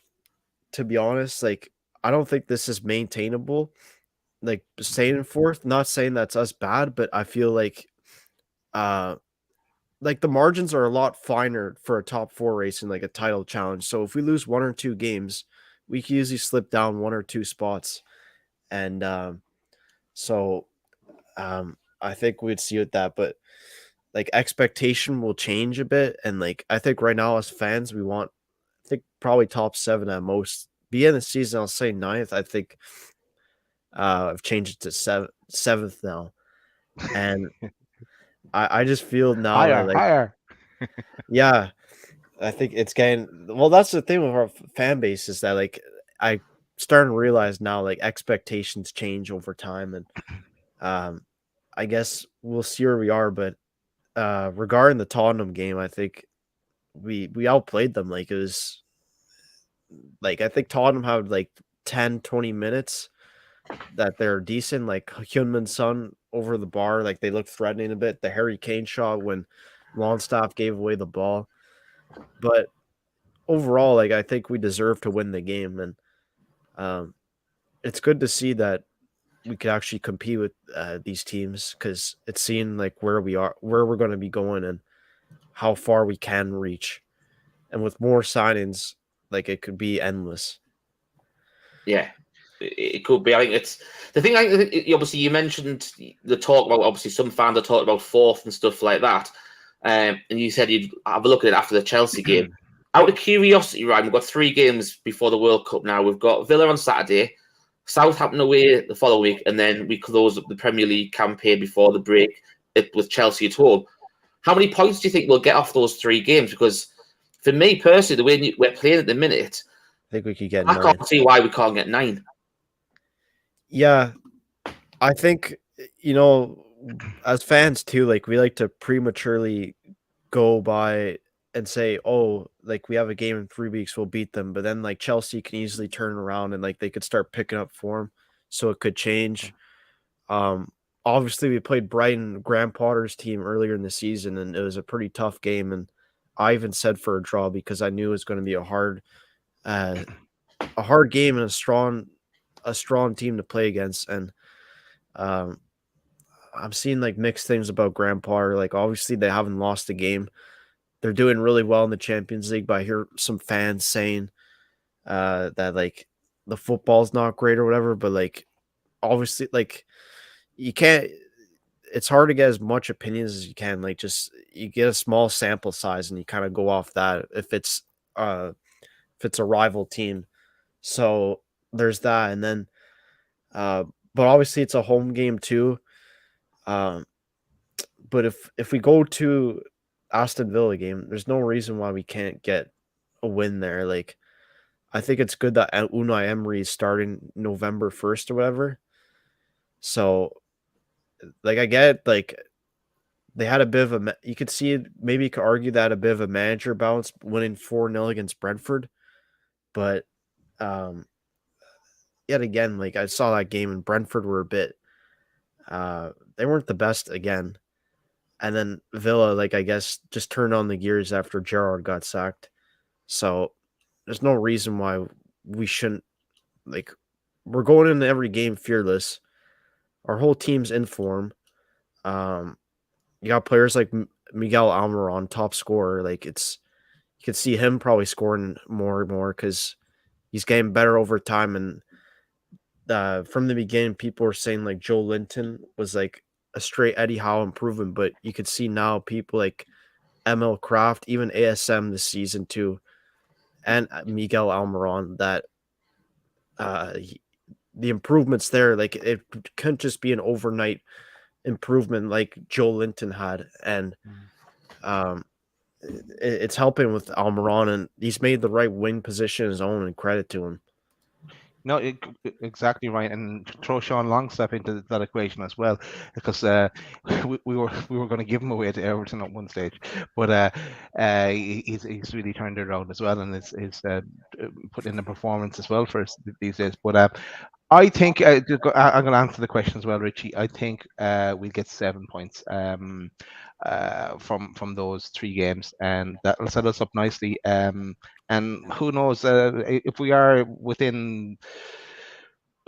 S10: to be honest, I don't think this is maintainable. Staying in fourth, not saying that's us bad, but I feel like the margins are a lot finer for a top four race in a title challenge. So if we lose one or two games, we can easily slip down one or two spots. And I think we'd see with that, but expectation will change a bit. And I think right now as fans, we want, probably top 7 at most. Be in the season, I'll say 9th. I think I've changed it to seventh now, and I just feel now that
S5: Higher.
S10: yeah, I think it's getting well. That's the thing with our fan base is that I starting to realize now expectations change over time, and I guess we'll see where we are. But regarding the Tottenham game, I think we outplayed them. It was I think Tottenham had 10, 20 minutes that they're decent. Hyunmin Son over the bar, they looked threatening a bit. The Harry Kane shot when Longstaff gave away the ball, but overall, I think we deserve to win the game, and it's good to see that we could actually compete with these teams because it's seeing where we're going to be going, and how far we can reach. And with more signings, it could be endless.
S4: Yeah, it could be. I think it's the thing. Obviously, you mentioned the talk about obviously some fans are talking about fourth and stuff like that, and you said you'd have a look at it after the Chelsea game. Out of curiosity, Ryan, we've got 3 games before the World Cup now. We've got Villa on Saturday, Southampton away the following week, and then we close up the Premier League campaign before the break with Chelsea at home. How many points do you think we'll get off those 3 games? Because for me personally, the way we're playing at the minute,
S10: I think we could get
S4: 9. I can't see why we can't get 9.
S10: Yeah, I think, as fans too, we like to prematurely go by and say, oh, we have a game in 3 weeks, we'll beat them. But then Chelsea can easily turn around and they could start picking up form. So it could change. Obviously we played Brighton, Graham Potter's team earlier in the season, and it was a pretty tough game. And I even said for a draw because I knew it was going to be a hard game and a strong team to play against. And I'm seeing mixed things about Graham Potter. Obviously they haven't lost a game. They're doing really well in the Champions League, but I hear some fans saying that the football's not great or whatever. But obviously you can't. It's hard to get as much opinions as you can. Just you get a small sample size and you kind of go off that if it's a rival team. So there's that, and then but obviously it's a home game too. But if we go to Aston Villa game, there's no reason why we can't get a win there. I think it's good that Unai Emery is starting November 1st or whatever. So I get they had a bit of you could see it, maybe you could argue that a bit of a manager balance winning 4-0 against Brentford. But yet again, I saw that game and Brentford were a bit they weren't the best again. And then Villa, I guess, just turned on the gears after Gerrard got sacked. So there's no reason why we shouldn't, we're going into every game fearless. Our whole team's in form. You got players like Miguel Almiron, top scorer. You could see him probably scoring more and more because he's getting better over time. And from the beginning, people were saying Joe Linton was a straight Eddie Howe improvement, but you could see now people like ML Kraft, even ASM this season too, and Miguel Almiron that the improvements there, it couldn't just be an overnight improvement like Joe Linton had, and it's helping with Almiron, and he's made the right wing position his own, and credit to him.
S5: No, exactly right, and throw Sean Longstaff into that equation as well, because we were going to give him away to Everton at one stage, but he's really turned it around as well, and is put in the performance as well for us these days. But I think I'm going to answer the question as well, Richie. I think we'll get 7 points from those 3 games, and that'll set us up nicely. And who knows if we are within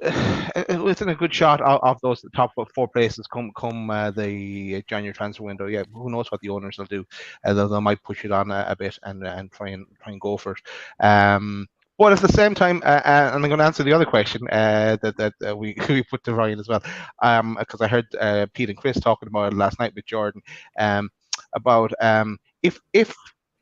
S5: a good shot of those top 4 places come the January transfer window. Yeah, who knows what the owners will do? They might push it on a bit and try and go for it. But at the same time, and I'm going to answer the other question that we put to Ryan as well, because I heard Pete and Chris talking about it last night with Jordan, about if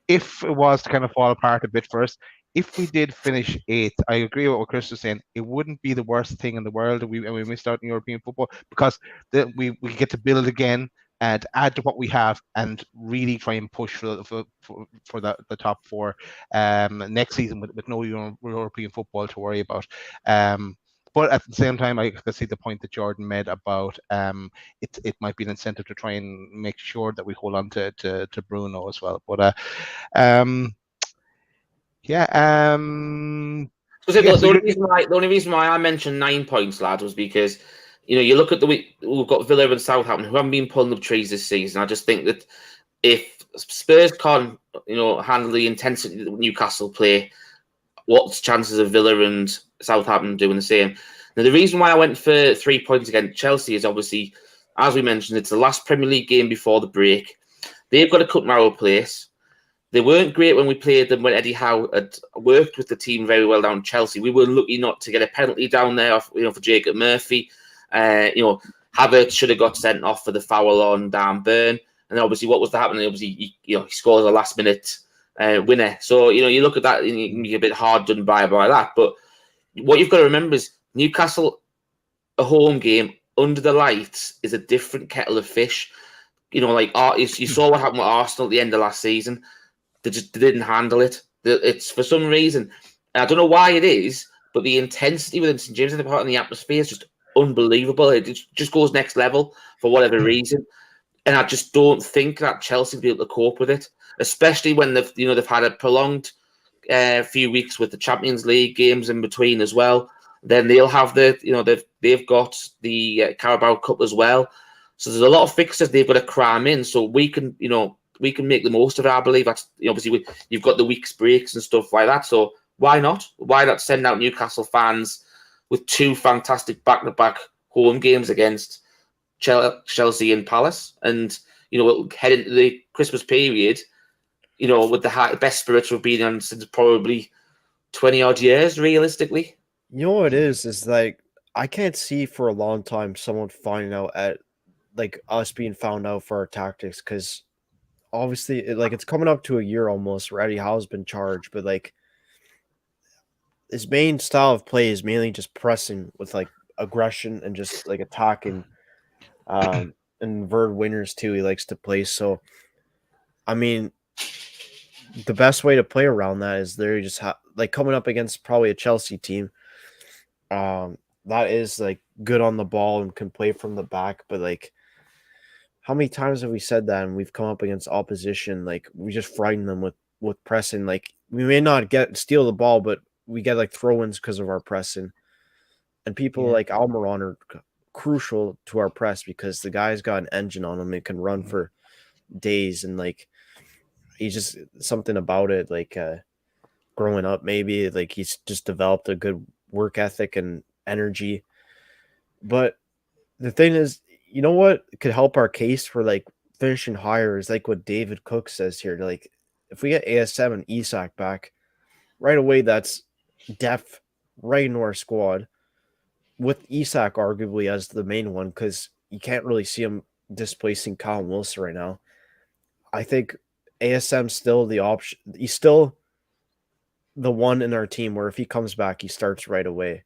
S5: it was to kind of fall apart a bit first, if we did finish 8th, I agree with what Chris was saying. It wouldn't be the worst thing in the world. We missed out on European football because we get to build again and add to what we have and really try and push for the top 4 next season with no European football to worry about. But at the same time, I can see the point that Jordan made about it might be an incentive to try and make sure that we hold on to Bruno as well. But
S4: the only reason why I mentioned 9 points, lads, was because you look at the week we've got Villa and Southampton who haven't been pulling up trees this season. I just think that if Spurs can't handle the intensity that Newcastle play, what's the chances of Villa and Southampton doing the same? Now, the reason why I went for 3 points against Chelsea is obviously, as we mentioned, it's the last Premier League game before the break. They've got to cut narrow place. They weren't great when we played them when Eddie Howe had worked with the team very well down Chelsea. We were lucky not to get a penalty down there, for Jacob Murphy. Havertz should have got sent off for the foul on Dan Burn. And obviously, what was happening? Obviously, he scores a last-minute winner. So, you look at that and you can be a bit hard done by that. But what you've got to remember is Newcastle, a home game under the lights, is a different kettle of fish. You saw what happened with Arsenal at the end of last season. They didn't handle it. It's for some reason, I don't know why it is, but the intensity within St James's Park and the atmosphere is just unbelievable. It just goes next level for whatever reason. And I just don't think that Chelsea will be able to cope with it, especially when they've had a prolonged few weeks with the Champions League games in between as well. Then they'll have they've got the Carabao Cup as well. So there's a lot of fixtures they've got to cram in. So we can make the most of it. I believe that's obviously you've got the week's breaks and stuff like that. So why not? Why not send out Newcastle fans with 2 fantastic back-to-back home games against Chelsea and Palace, and we'll head into the Christmas period, with the best spirits we've been on since probably 20 odd years, realistically.
S10: You know what it is like I can't see for a long time someone finding out at us being found out for our tactics, because obviously it's coming up to a year almost where Eddie Howe's been charged, but his main style of play is mainly just pressing with aggression and just attacking. And inverted winners too, he likes to play. So, I mean, the best way to play around that is there just coming up against probably a Chelsea team that is good on the ball and can play from the back. But how many times have we said that and we've come up against opposition? We just frighten them with pressing. We may not steal the ball, but we get throw-ins because of our pressing. And people like Almiron are crucial to our press because the guy's got an engine on him. It can run for days, and he's just something about it. Growing up, maybe he's just developed a good work ethic and energy. But the thing is, you know what could help our case for finishing higher is what David Cook says here. If we get ASM and Isak back right away, that's depth right into our squad, with Isak arguably as the main one, because you can't really see him displacing Callum Wilson right now. I think ASM's still the option. He's still the one in our team where if he comes back, he starts right away.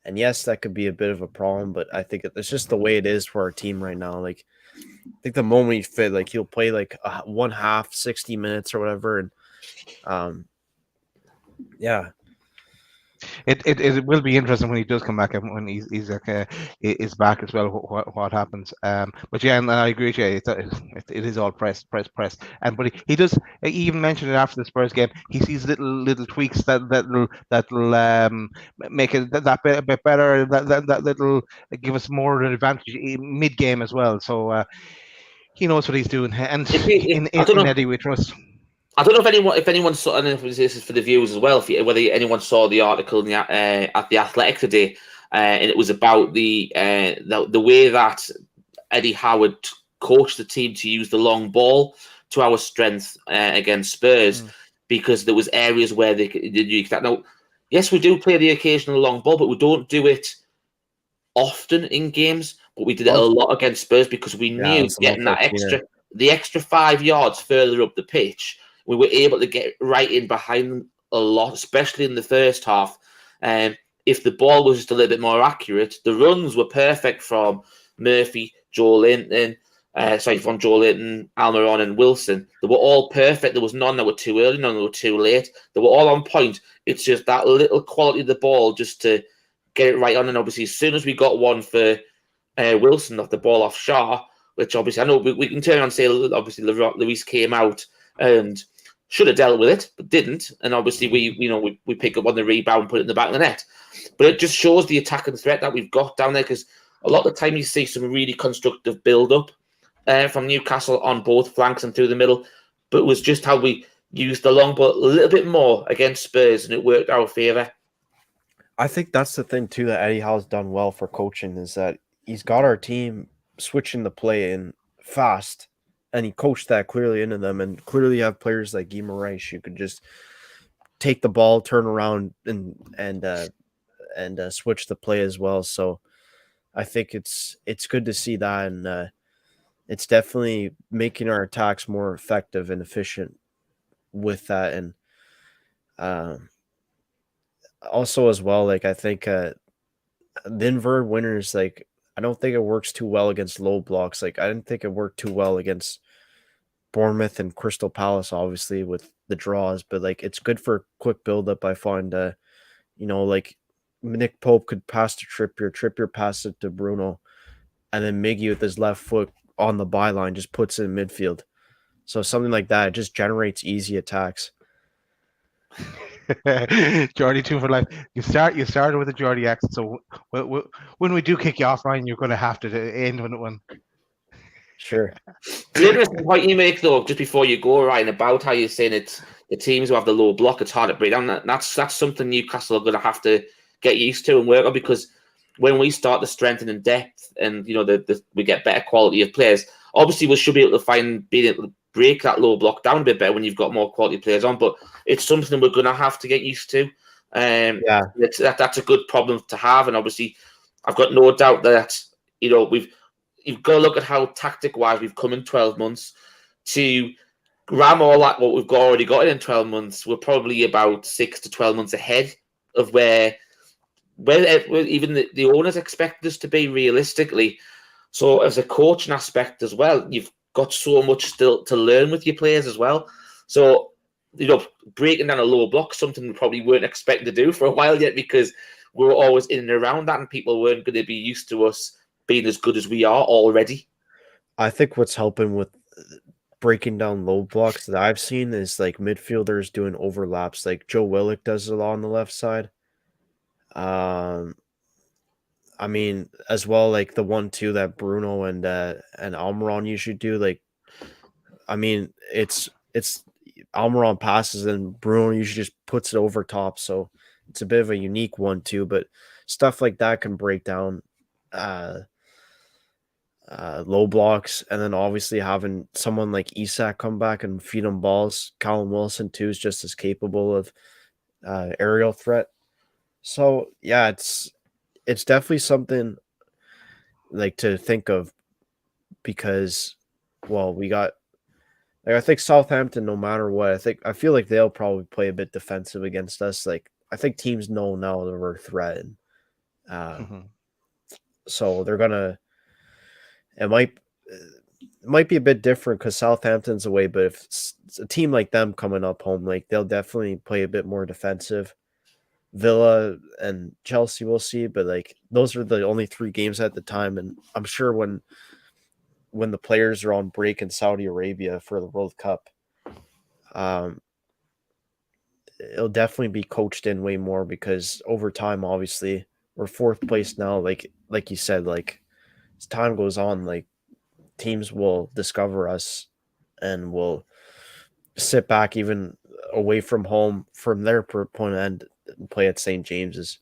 S10: And yes, that could be a bit of a problem, but I think it's just the way it is for our team right now. I think the moment he's fit, he'll play one half, 60 minutes or whatever. And yeah.
S5: It will be interesting when he does come back and when Isak is back as well. What happens? But yeah, and I agree with you. It is all press, and but he does. He even mentioned it after the Spurs game. He sees little tweaks that'll make it a bit better. That'll give us more of an advantage mid game as well. So he knows what he's doing, and in Eddie we trust.
S4: I don't know if anyone saw, and this is for the viewers as well, whether anyone saw the article at the Athletic today, and it was about the way that Eddie Howard coached the team to use the long ball to our strength against Spurs, because there was areas where they could use that. Now, yes, we do play the occasional long ball, but we don't do it often in games. But we did it a lot against Spurs because we knew getting that extra 5 yards further up the pitch, we were able to get right in behind them a lot, especially in the first half. If the ball was just a little bit more accurate, the runs were perfect from Murphy, Joe Linton, from Joe Linton, Almiron, and Wilson. They were all perfect. There was none that were too early, none that were too late. They were all on point. It's just that little quality of the ball just to get it right on. And obviously, as soon as we got one for Wilson off the ball off Shaw, which obviously I know we can turn around and say, obviously, Luis came out and should have dealt with it, but didn't. And obviously, we pick up on the rebound and put it in the back of the net. But it just shows the attack and threat that we've got down there, because a lot of the time you see some really constructive build-up from Newcastle on both flanks and through the middle. But it was just how we used the long ball a little bit more against Spurs, and it worked our favour.
S10: I think that's the thing, too, that Eddie Howe's done well for coaching, is that he's got our team switching the play in fast, and he coached that clearly into them, and clearly have players like Guy Moraes who could just take the ball, turn around, and switch the play as well. So I think it's good to see that, and it's definitely making our attacks more effective and efficient with that. And also as well, like, I think the invert winners, like, I don't think it works too well against low blocks. Like, I didn't think it worked too well against Bournemouth and Crystal Palace, obviously, with the draws, but like, it's good for quick build-up. I find, like Nick Pope could pass to Trippier passes it to Bruno, and then Miggy with his left foot on the byline just puts it in midfield. So something like that, it just generates easy attacks.
S5: Geordie 2 for life. You started with a Geordie accent, so when we do kick you off, Ryan, you're going to have to end with one.
S10: Sure.
S4: The interesting point you make, though, just before you go, Ryan, about how you're saying it's the teams who have the low block, it's hard to break down. That's something Newcastle are going to have to get used to and work on, because when we start to strengthen in depth and we get better quality of players, obviously we should be able to being able to break that low block down a bit better when you've got more quality players on. But it's something we're going to have to get used to. That's a good problem to have, and obviously I've got no doubt that you've got to look at how tactic-wise we've come in 12 months to ram all that what we've already got in 12 months. We're probably about 6 to 12 months ahead of where even the owners expect us to be realistically. So as a coaching aspect as well, you've got so much still to learn with your players as well. So, breaking down a low block, something we probably weren't expecting to do for a while yet, because we were always in and around that and people weren't going to be used to us being as good as we are already.
S10: I think what's helping with breaking down low blocks that I've seen is like midfielders doing overlaps. Like Joe Willock does it a lot on the left side. I mean, as well, like the 1-2 that Bruno and Almiron usually do. Like, I mean, it's Almiron passes and Bruno usually just puts it over top. So it's a bit of a unique 1-2, but stuff like that can break down low blocks. And then obviously having someone like Isak come back and feed him balls. Callum Wilson too is just as capable of aerial threat. So yeah, it's definitely something like to think of, because, well, we got, like, I think Southampton, no matter what, I feel like they'll probably play a bit defensive against us. Like, I think teams know now that we're a threat. So they're gonna, it might be a bit different because Southampton's away, but if it's a team like them coming up home, like, they'll definitely play a bit more defensive. Villa and Chelsea, we'll see, but like, those are the only 3 games at the time, and I'm sure when the players are on break in Saudi Arabia for the World Cup, it'll definitely be coached in way more, because over time, obviously, we're 4th place now. Like you said, like, as time goes on, like, teams will discover us and will sit back even away from home from their point end and play at St. James's.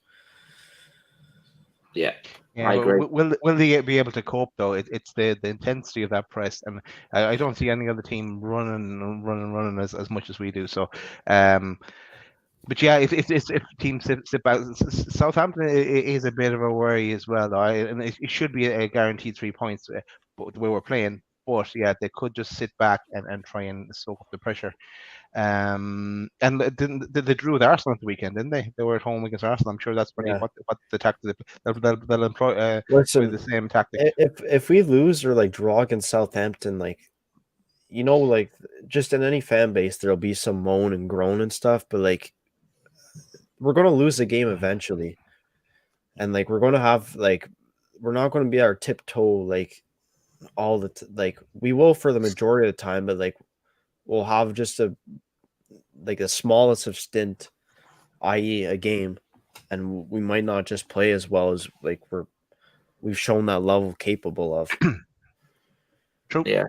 S4: Yeah,
S5: I agree. Will they be able to cope though? It's the intensity of that press, and I don't see any other team running as much as we do. So, but yeah, if teams sit back, Southampton is a bit of a worry as well, though, and it should be a guaranteed 3 points. But the way we're playing, But yeah, they could just sit back and try and soak up the pressure. And did they drew with Arsenal at the weekend, didn't they? They were at home against Arsenal. I'm sure that's probably
S10: Yeah.
S5: what the tactic they'll employ.
S10: Listen,
S5: the same tactic.
S10: If we lose or like draw against Southampton, like like just in any fan base, there'll be some moan and groan and stuff. But like, we're gonna lose the game eventually, and like we're gonna have like we're not gonna be our tiptoe like all the like we will for the majority of the time, but like we'll have just the smallest of stint, i.e. a game, and we might not just play as well as like we've shown that level capable of.
S5: True.
S4: Yeah.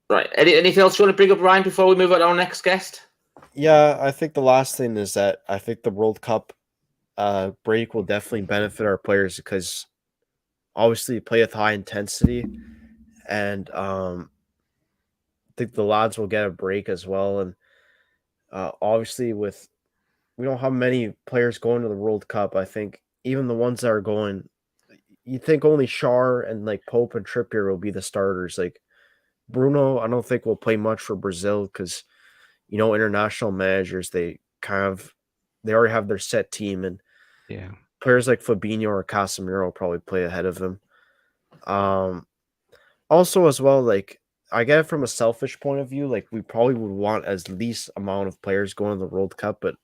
S4: Right. Anything else you want to bring up, Ryan, before we move on to our next guest?
S10: Yeah, I think the last thing is that I think the World Cup break will definitely benefit our players because obviously you play with high intensity, and I think the lads will get a break as well. And obviously we don't have many players going to the World Cup. I think even the ones that are going, you think only Shar and like Pope and Trippier will be the starters. Like Bruno, I don't think will play much for Brazil because international managers they already have their set team, and
S5: yeah,
S10: players like Fabinho or Casemiro will probably play ahead of him. Also as well, like I get it from a selfish point of view, like we probably would want as least amount of players going to the World Cup, but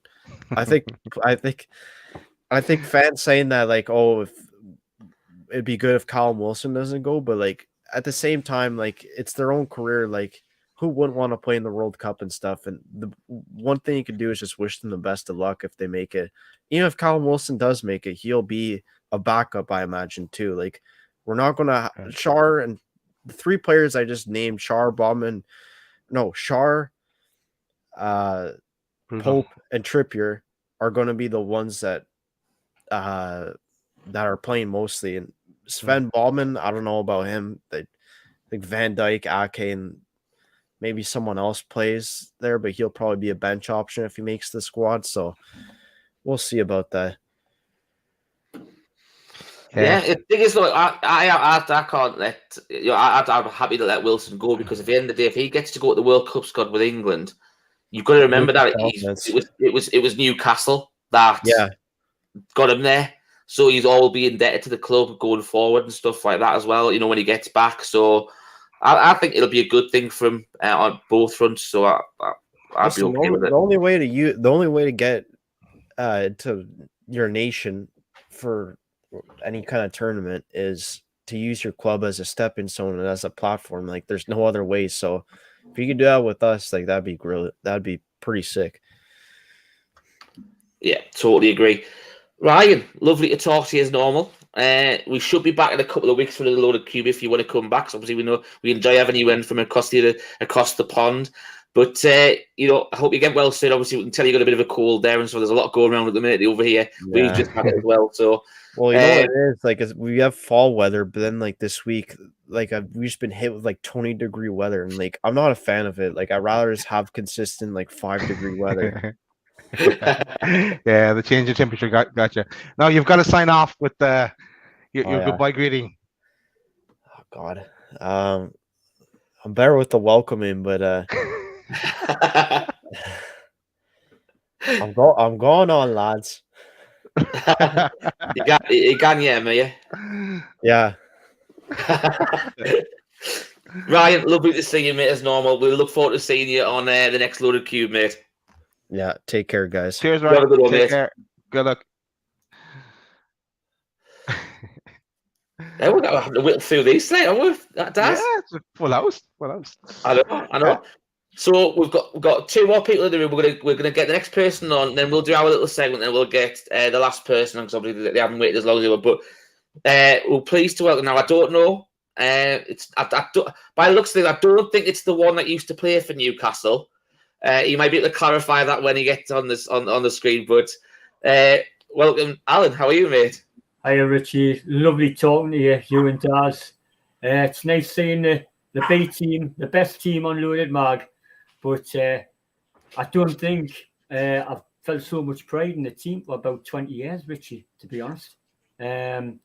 S10: I think I think fans saying that like, oh, if it'd be good if Callum Wilson doesn't go, but like at the same time, like it's their own career, like who wouldn't want to play in the World Cup and stuff? And the one thing you can do is just wish them the best of luck if they make it. Even if Callum Wilson does make it, he'll be a backup, I imagine, too. Like we're not gonna Shar and the three players I just named, Shar, Pope, and Trippier are going to be the ones that are playing mostly. And Sven Ballman, I don't know about him. I think Van Dijk, Ake, and maybe someone else plays there, but he'll probably be a bench option if he makes the squad. So we'll see about that.
S4: Yeah, the thing is, look, I can't let I'm happy to let Wilson go because at the end of the day, if he gets to go to the World Cup squad with England, you've got to remember that it was Newcastle that got him there, so he's all be indebted to the club going forward and stuff like that as well. When he gets back, so I think it'll be a good thing for him on both fronts. So I'd be okay with it.
S10: The only way to get to your nation for any kind of tournament is to use your club as a stepping stone and as a platform. Like there's no other way. So if you could do that with us, like that'd be pretty sick.
S4: Yeah, totally agree. Ryan, lovely to talk to you as normal. We should be back in a couple of weeks for a load of Cube if you want to come back. So obviously we know we enjoy having you in from across the pond. But I hope you get well soon. Obviously, we can tell you got a bit of a cold there, and so there's a lot going around at the minute over here. Yeah. We've just had it as well. So,
S10: well, you know what it is like we have fall weather, but then like this week, like we've just been hit with like 20-degree weather, and like I'm not a fan of it. Like I'd rather just have consistent like 5-degree weather.
S5: Yeah, the change in temperature gotcha. Now you've got to sign off with your goodbye greeting.
S10: Oh God, I'm better with the welcoming, but I'm going on, lads.
S4: you can hear me,
S10: yeah.
S4: Ryan, lovely to see you, mate, as normal. We look forward to seeing you on the next load of Cube, mate.
S10: Yeah, take care, guys.
S5: Cheers, Ryan.
S4: Have a good one,
S5: take
S4: mate.
S5: care. Good luck.
S4: Yeah, we're going to have to whittle through these later, aren't we? That does.
S5: Yeah, it's a full house.
S4: I know. So we've got two more people in the room. We're gonna get the next person on, then we'll do our little segment, and we'll get the last person on because obviously they haven't waited as long as they were. But we're pleased to welcome. Now I don't know. By the looks of things, I don't think it's the one that used to play for Newcastle. You might be able to clarify that when he gets on this on the screen. But welcome, Alan. How are you, mate?
S11: Hiya, Richie. Lovely talking to you and Daz. It's nice seeing the B team, the best team on Loaded Mag. But I don't think I've felt so much pride in the team for about 20 years, Richie, to be honest. I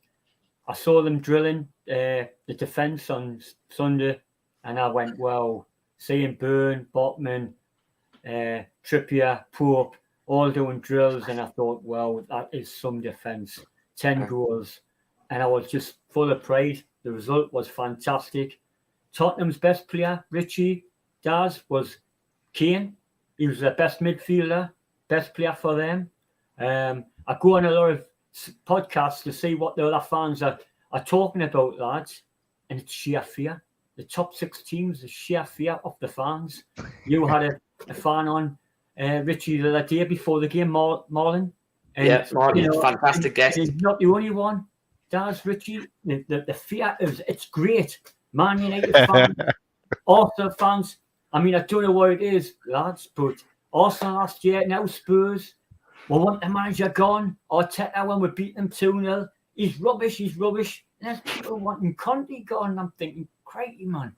S11: I saw them drilling the defence on Sunday, and I went, wow, seeing Byrne, Botman, Trippier, Pope, all doing drills, and I thought, wow, that is some defence. 10 goals. And I was just full of pride. The result was fantastic. Tottenham's best player, Richie Daz, was Kane. He was the best midfielder, best player for them. I go on a lot of podcasts to see what the other fans are talking about, lads, and it's sheer fear. The top 6 teams, the sheer fear of the fans. You had a fan on, Richie, the other day before the game, Marlon.
S4: Yeah, Marlon, fantastic guest.
S11: He's not the only one. Daz, Richie, the fear is, it's great. Man United fans, Arsenal fans. I mean, I don't know what it is, lads, but Arsenal last year, now Spurs. We want the manager gone. Arteta, when we beat them 2-0, he's rubbish. And there's people wanting Conte gone. I'm thinking, crikey, man.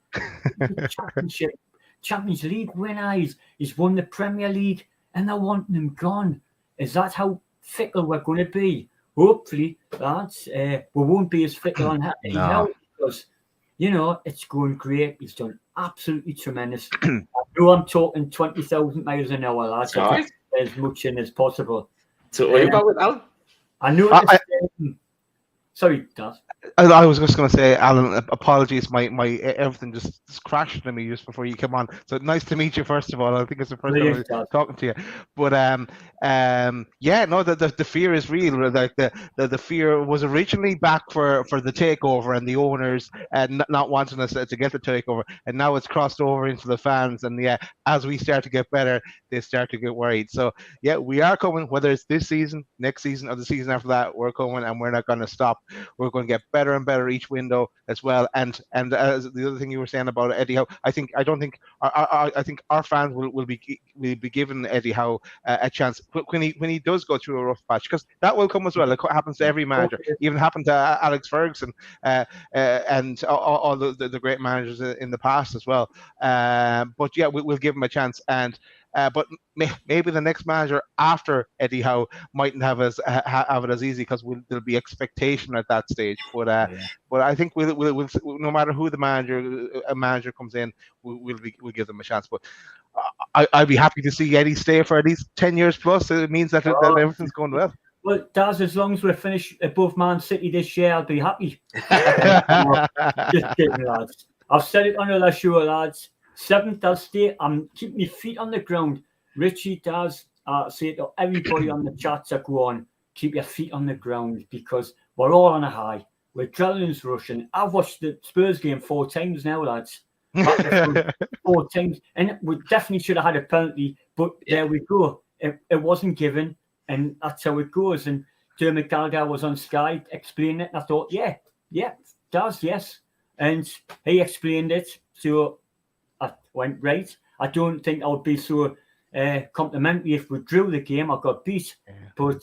S11: Champions League winner. He's won the Premier League, and they're wanting him gone. Is that how fickle we're going to be? Hopefully, lads, we won't be as fickle on that now, because, you know, it's going great. He's done absolutely tremendous. I know I'm talking 20,000 miles an hour, lads. As much in as possible.
S4: So what about it, Alan?
S11: I know. Sorry, Daz.
S5: I was just going to say, Alan, apologies. My everything just crashed on me just before you came on. So nice to meet you, first of all. I think it's the first time I'm talking to you. But yeah, no, the fear is real. Like the fear was originally back for the takeover and the owners not wanting us to get the takeover, and now it's crossed over into the fans. And yeah, as we start to get better, they start to get worried. So yeah, we are coming. Whether it's this season, next season, or the season after that, we're coming, and we're not going to stop. We're going to get better and better each window as well. And as the other thing you were saying about Eddie Howe, I think our fans will be giving Eddie Howe a chance when he does go through a rough patch, because that will come as well. It happens to every manager. Even happened to Alex Ferguson and all the great managers in the past as well. But yeah, we'll give him a chance. And but maybe the next manager after Eddie Howe mightn't have it as easy, because there'll be expectation at that stage. But I think we'll no matter who the manager comes in, we'll give them a chance. But I'd be happy to see Eddie stay for at least 10 years plus. It means that everything's going well.
S11: Well, Daz, as long as we finish above Man City this year, I'll be happy. Just kidding, lads. I've said it on another show, lads. 7th, I'll stay. I'm keeping my feet on the ground. Richie Daz, say to everybody on the chats that go on, keep your feet on the ground, because we're all on a high. We're adrenaline's rushing. I've watched the Spurs game 4 times now, lads. 4 times. And we definitely should have had a penalty, but there we go. It wasn't given, and that's how it goes. And Dermot Gallagher was on Sky explaining it, and I thought, yeah, Daz, yes. And he explained it, so I went right. I don't think I would be so complimentary if we drew the game. I got beat, but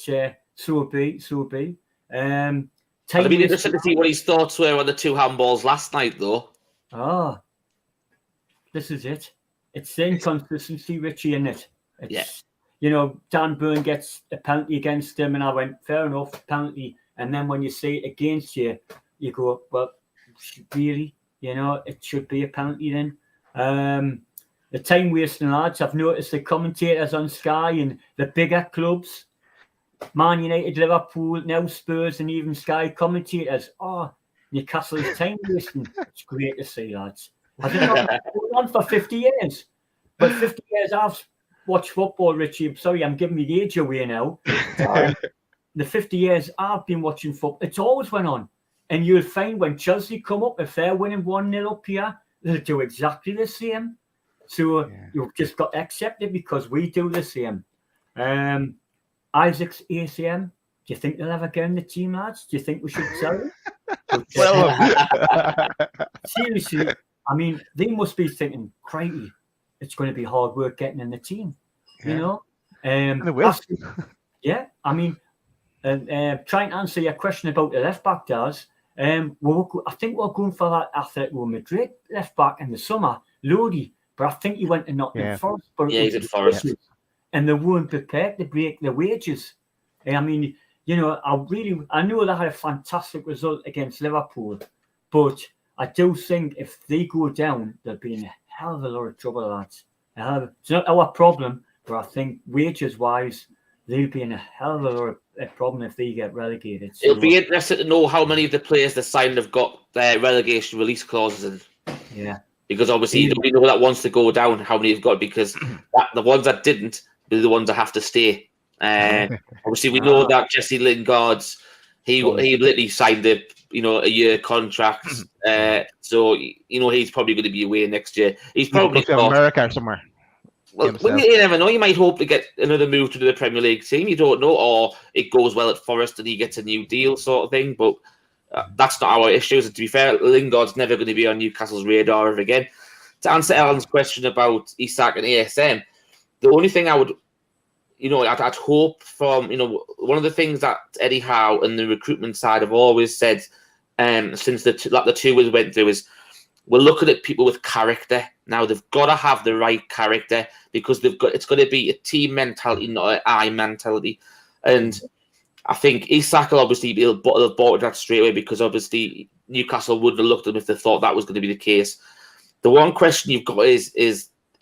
S11: so be.
S4: I'd be interested to see what his thoughts were on the 2 handballs last night, though.
S11: This is it. It's the inconsistency, Richie, in it. You know, Dan Byrne gets a penalty against him, and I went, fair enough, penalty. And then when you see it against you, you go, well, really, you know, it should be a penalty then. The time wasting, lads. I've noticed the commentators on Sky and the bigger clubs, Man United, Liverpool, now Spurs, and even Sky commentators. Newcastle is time wasting. It's great to see, lads. Has it not been going on for 50 years? But 50 years I've watched football, Richie. I'm sorry, I'm giving me the age away now. The 50 years I've been watching football, it's always went on. And you'll find when Chelsea come up, if they're winning 1-0 up here, they'll do exactly the same. So you've just got to accept it, because we do the same. Isaac's ACM, do you think they'll ever get in the team, lads? Do you think we should sell it? Seriously, I mean, they must be thinking, crikey, it's going to be hard work getting in the team. You know?
S5: And it will.
S11: I mean, trying to answer your question about the left back, Daz. I think we're going for that Atletico Madrid left back in the summer, Lodi, but I think he went to Nottingham Forest. But
S4: he did Forest.
S11: And they weren't prepared to break the wages. I mean, you know, I know they had a fantastic result against Liverpool, but I do think if they go down, they'll be in a hell of a lot of trouble, lads. It's not our problem, but I think wages-wise, they'll be in a hell of a lot of problem if they get relegated. So,
S4: it'll be interesting to know how many of the players they signed have got their relegation release clauses in.
S11: Yeah.
S4: Because obviously you don't know that wants to go down, how many you've got, because the ones that didn't be the ones that have to stay. Obviously, we know that Jesse Lingard's he literally signed a year contract, so he's probably going to be away next year. He's probably
S5: to America or somewhere.
S4: Well, you never know. You might hope to get another move to the Premier League team. You don't know, or it goes well at Forest and he gets a new deal, sort of thing. But that's not our issues. And to be fair, Lingard's never going to be on Newcastle's radar ever again. To answer Alan's question about Isak and ASM, the only thing I would, I'd hope from, one of the things that Eddie Howe and the recruitment side have always said, since the two we went through, is we're looking at people with character. Now they've got to have the right character because it's got to be a team mentality, not an I mentality. And I think Isak will obviously have bought that straight away because obviously Newcastle wouldn't have looked at him if they thought that was going to be the case. The one question you've got is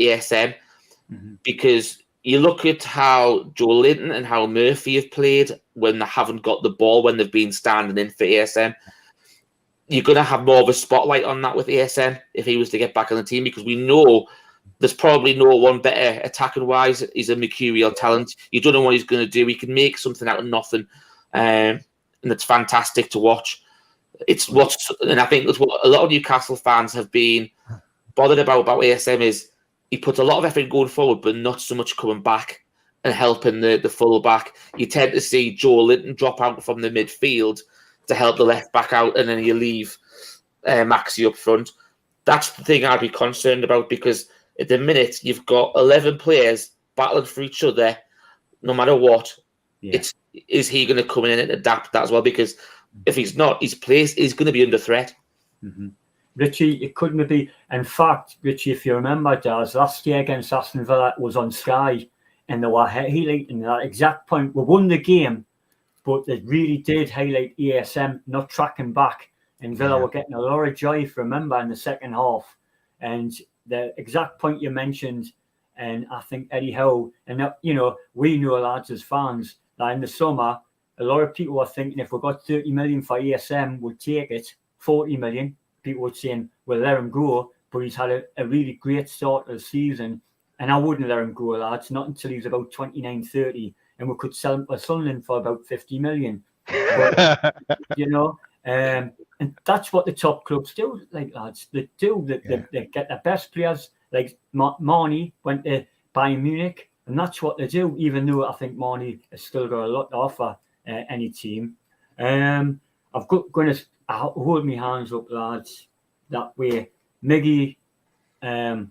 S4: ASM, because you look at how Joe Linton and how Murphy have played when they haven't got the ball, when they've been standing in for ASM. You're going to have more of a spotlight on that with ASM if he was to get back on the team, because we know there's probably no one better attacking-wise. He's a mercurial talent. You don't know what he's going to do. He can make something out of nothing, and it's fantastic to watch. And I think that's what a lot of Newcastle fans have been bothered about ASM is he puts a lot of effort going forward, but not so much coming back and helping the full back. You tend to see Joe Linton drop out from the midfield to help the left back out, and then you leave Maxi up front. That's the thing I'd be concerned about, because at the minute you've got 11 players battling for each other, no matter what. Yeah. Is he going to come in and adapt that as well? Because if he's not, his place is going to be under threat.
S11: Richie, it couldn't be. In fact, Richie, if you remember, Daz, last year against Aston Villa was on Sky, and they were highlighting that exact point. We won the game, but they really did highlight ESM not tracking back, and Villa were getting a lot of joy, remember, in the second half. And the exact point you mentioned, and I think Eddie Howe, and we know, lads, as fans, that in the summer, a lot of people were thinking if we got 30 million for ESM, we'll take it. 40 million. People were saying, we'll let him go, but he's had a really great start of the season, and I wouldn't let him go, lads, not until he's about 29, 30, and we could sell him for Sunderland for about 50 million. But, and that's what the top clubs do, lads. They do. They get the best players, like Marnie went to Bayern Munich, and that's what they do, even though I think Marnie has still got a lot to offer any team. I've going to hold my hands up, lads, that way. Miggy, I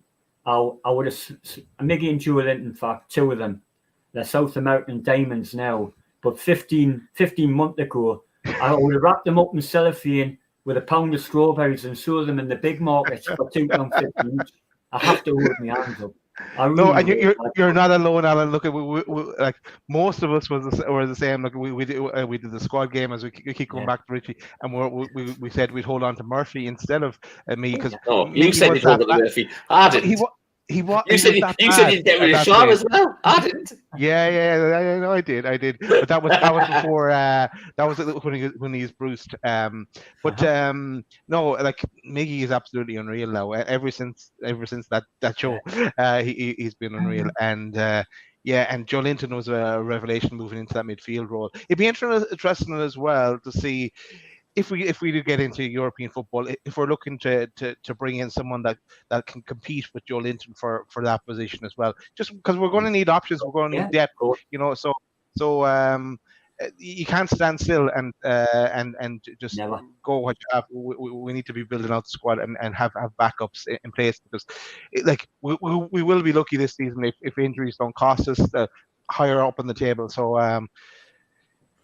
S11: would have, Miggy and Joe Linton, in fact, two of them, they're South American diamonds now, but 15 months ago, I would have wrapped them up in cellophane with a pound of strawberries and sold them in the big markets for £2.50 each. I have to hold my hands up.
S5: No, and you're not alone, Alan. Look, we like most of us were the same. Like we did the squad game, as we keep going back to Richie, and we said we'd hold on to Murphy instead of me, because
S4: you said you'd hold on to Murphy. I didn't. You said you'd get rid of Shaw as well. I didn't.
S5: Yeah, I did. But that was before. That was when he was bruised. But no, like Miggy is absolutely unreal now. Ever since that show, he's been unreal. And and Joe Linton was a revelation moving into that midfield role. It'd be interesting as well to see if we do get into European football, if we're looking to bring in someone that can compete with Joe Linton for that position as well, just because we're going to need options, we're going to need depth, so you can't stand still and just go what you have. We need to be building out the squad and have backups in place, because we will be lucky this season if injuries don't cost us higher up on the table. So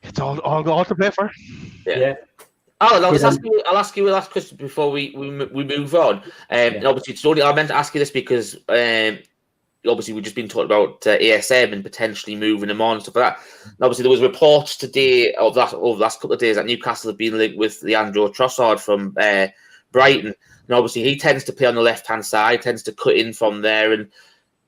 S5: it's all to play for.
S4: Yeah. Alan, I'll ask you a last question before we move on. And obviously, it's only I meant to ask you this because obviously we've just been talking about ASM and potentially moving him on and stuff like that. And obviously there was reports today over the last couple of days that Newcastle have been linked with Leandro Trossard from Brighton. And obviously he tends to play on the left-hand side, tends to cut in from there. And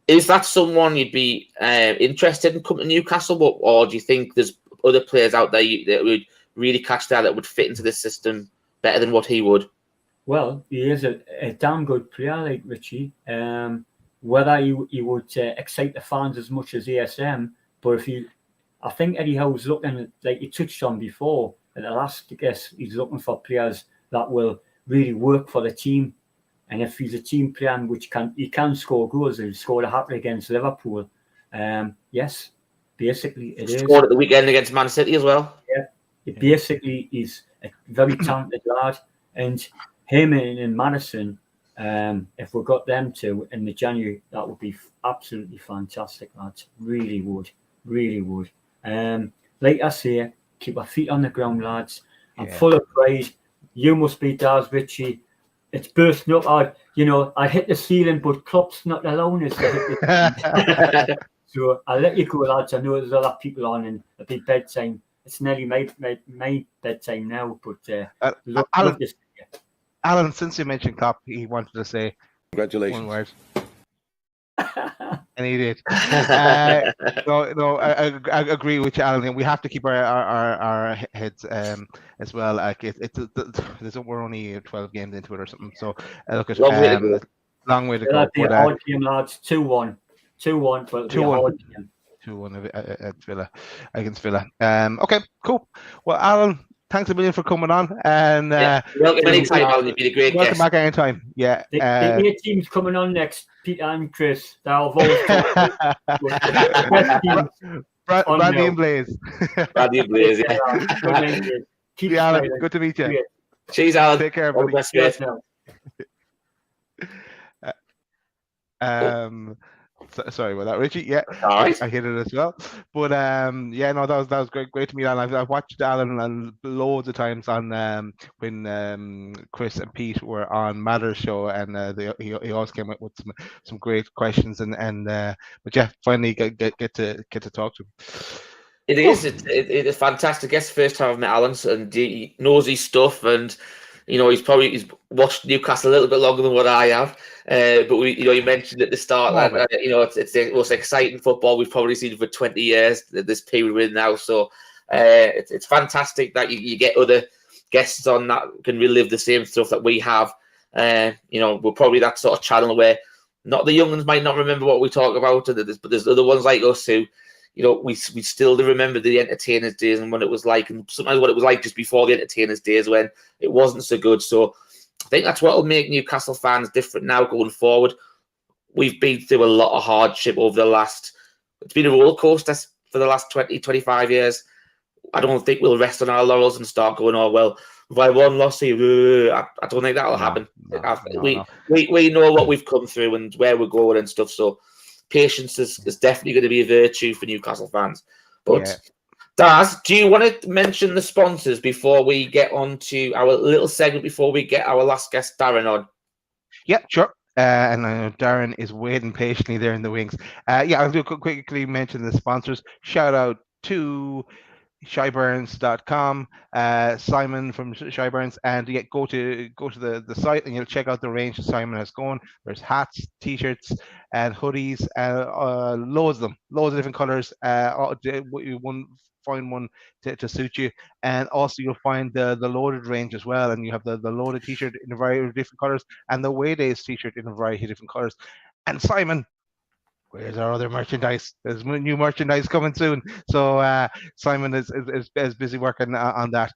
S4: is that someone you'd be interested in coming to Newcastle, or do you think there's other players out there that would really catch that would fit into this system better than what he would?
S11: Well, he is a damn good player, like Richie. Whether he would excite the fans as much as ASM, but I think Eddie Howe's looking, like you touched on before, at the last guess, he's looking for players that will really work for the team. And if he's a team player which he can score goals, he scored a hat-trick against Liverpool. Yes, basically it is.
S4: Scored at the weekend against Man City as well.
S11: Yeah, basically he's a very talented lad, and him and Madison. If we got them two in the January, that would be absolutely fantastic, lads. Really would. Like I say, keep our feet on the ground, lads. I'm full of pride. You must be Daz, Richie. It's bursting up. I hit the ceiling, but Klopp's not allowing us to hit the ceiling. So I'll let you go, lads. I know there's other people on, and it'll be bedtime. It's nearly my bedtime now, but love this.
S5: Alan, since you mentioned Klopp, he wanted to say
S12: congratulations.
S5: One word. And he did. No, I agree with you, Alan. We have to keep our heads as well. Like we're only 12 games into it or something. So look at long way to go.
S11: Be a hard game, lads. 2-1, but
S5: 2-1 against Villa. Okay, cool. Well, Alan, thanks a million for coming on. And
S4: welcome anytime, Alan. You've been a great guest.
S5: Welcome back anytime. Yeah.
S11: The A team's coming on next. Peter and Chris. Brandy
S5: and Blaze.
S4: Brandy and Blaze, yeah.
S5: Keep Alan. Good to meet you.
S4: Cheers, Alan.
S5: Take care,
S4: buddy.
S5: Sorry about that, Richie. Yeah,
S4: all right.
S5: I hit it as well. But that was great to meet Alan. I've watched Alan loads of times on when Chris and Pete were on Matter's show, and he always came up with some great questions but yeah, finally get to talk to him.
S4: It is. It's a fantastic guest. First time I've met Alan, and he knows his stuff, and he's watched Newcastle a little bit longer than what I have. But you mentioned at the start that it's the most exciting football we've probably seen for 20 years. This period we're in now, so it's fantastic that you get other guests on that can relive the same stuff that we have. We're probably that sort of channel where not the young ones might not remember what we talk about, but there's other ones like us who. We still do remember the entertainers days and what it was like, and sometimes what it was like just before the entertainers days when it wasn't so good. So I think that's what will make Newcastle fans different now going forward. We've been through a lot of hardship over it's been a roller coaster for the last 20, 25 years. I don't think we'll rest on our laurels and start going, oh, well, if I won loss here, I don't think that'll happen. We know what we've come through and where we're going and stuff. So patience is definitely going to be a virtue for Newcastle fans. But Daz, do you want to mention the sponsors before we get on to our little segment before we get our last guest, Darren, on?
S5: Yeah, sure. And I know Darren is waiting patiently there in the wings. I'll do quickly mention the sponsors. Shout out to shyburns.com, Simon from Shyburns, and go to the site and you'll check out the range that Simon has going. There's hats, t-shirts, and hoodies, loads of different colors. You won't find one to suit you, and also you'll find the loaded range as well, and you have the loaded t-shirt in a variety of different colors, and the Way Days t-shirt in a variety of different colors. And Simon, where's our other merchandise? There's new merchandise coming soon. So Simon is busy working on that.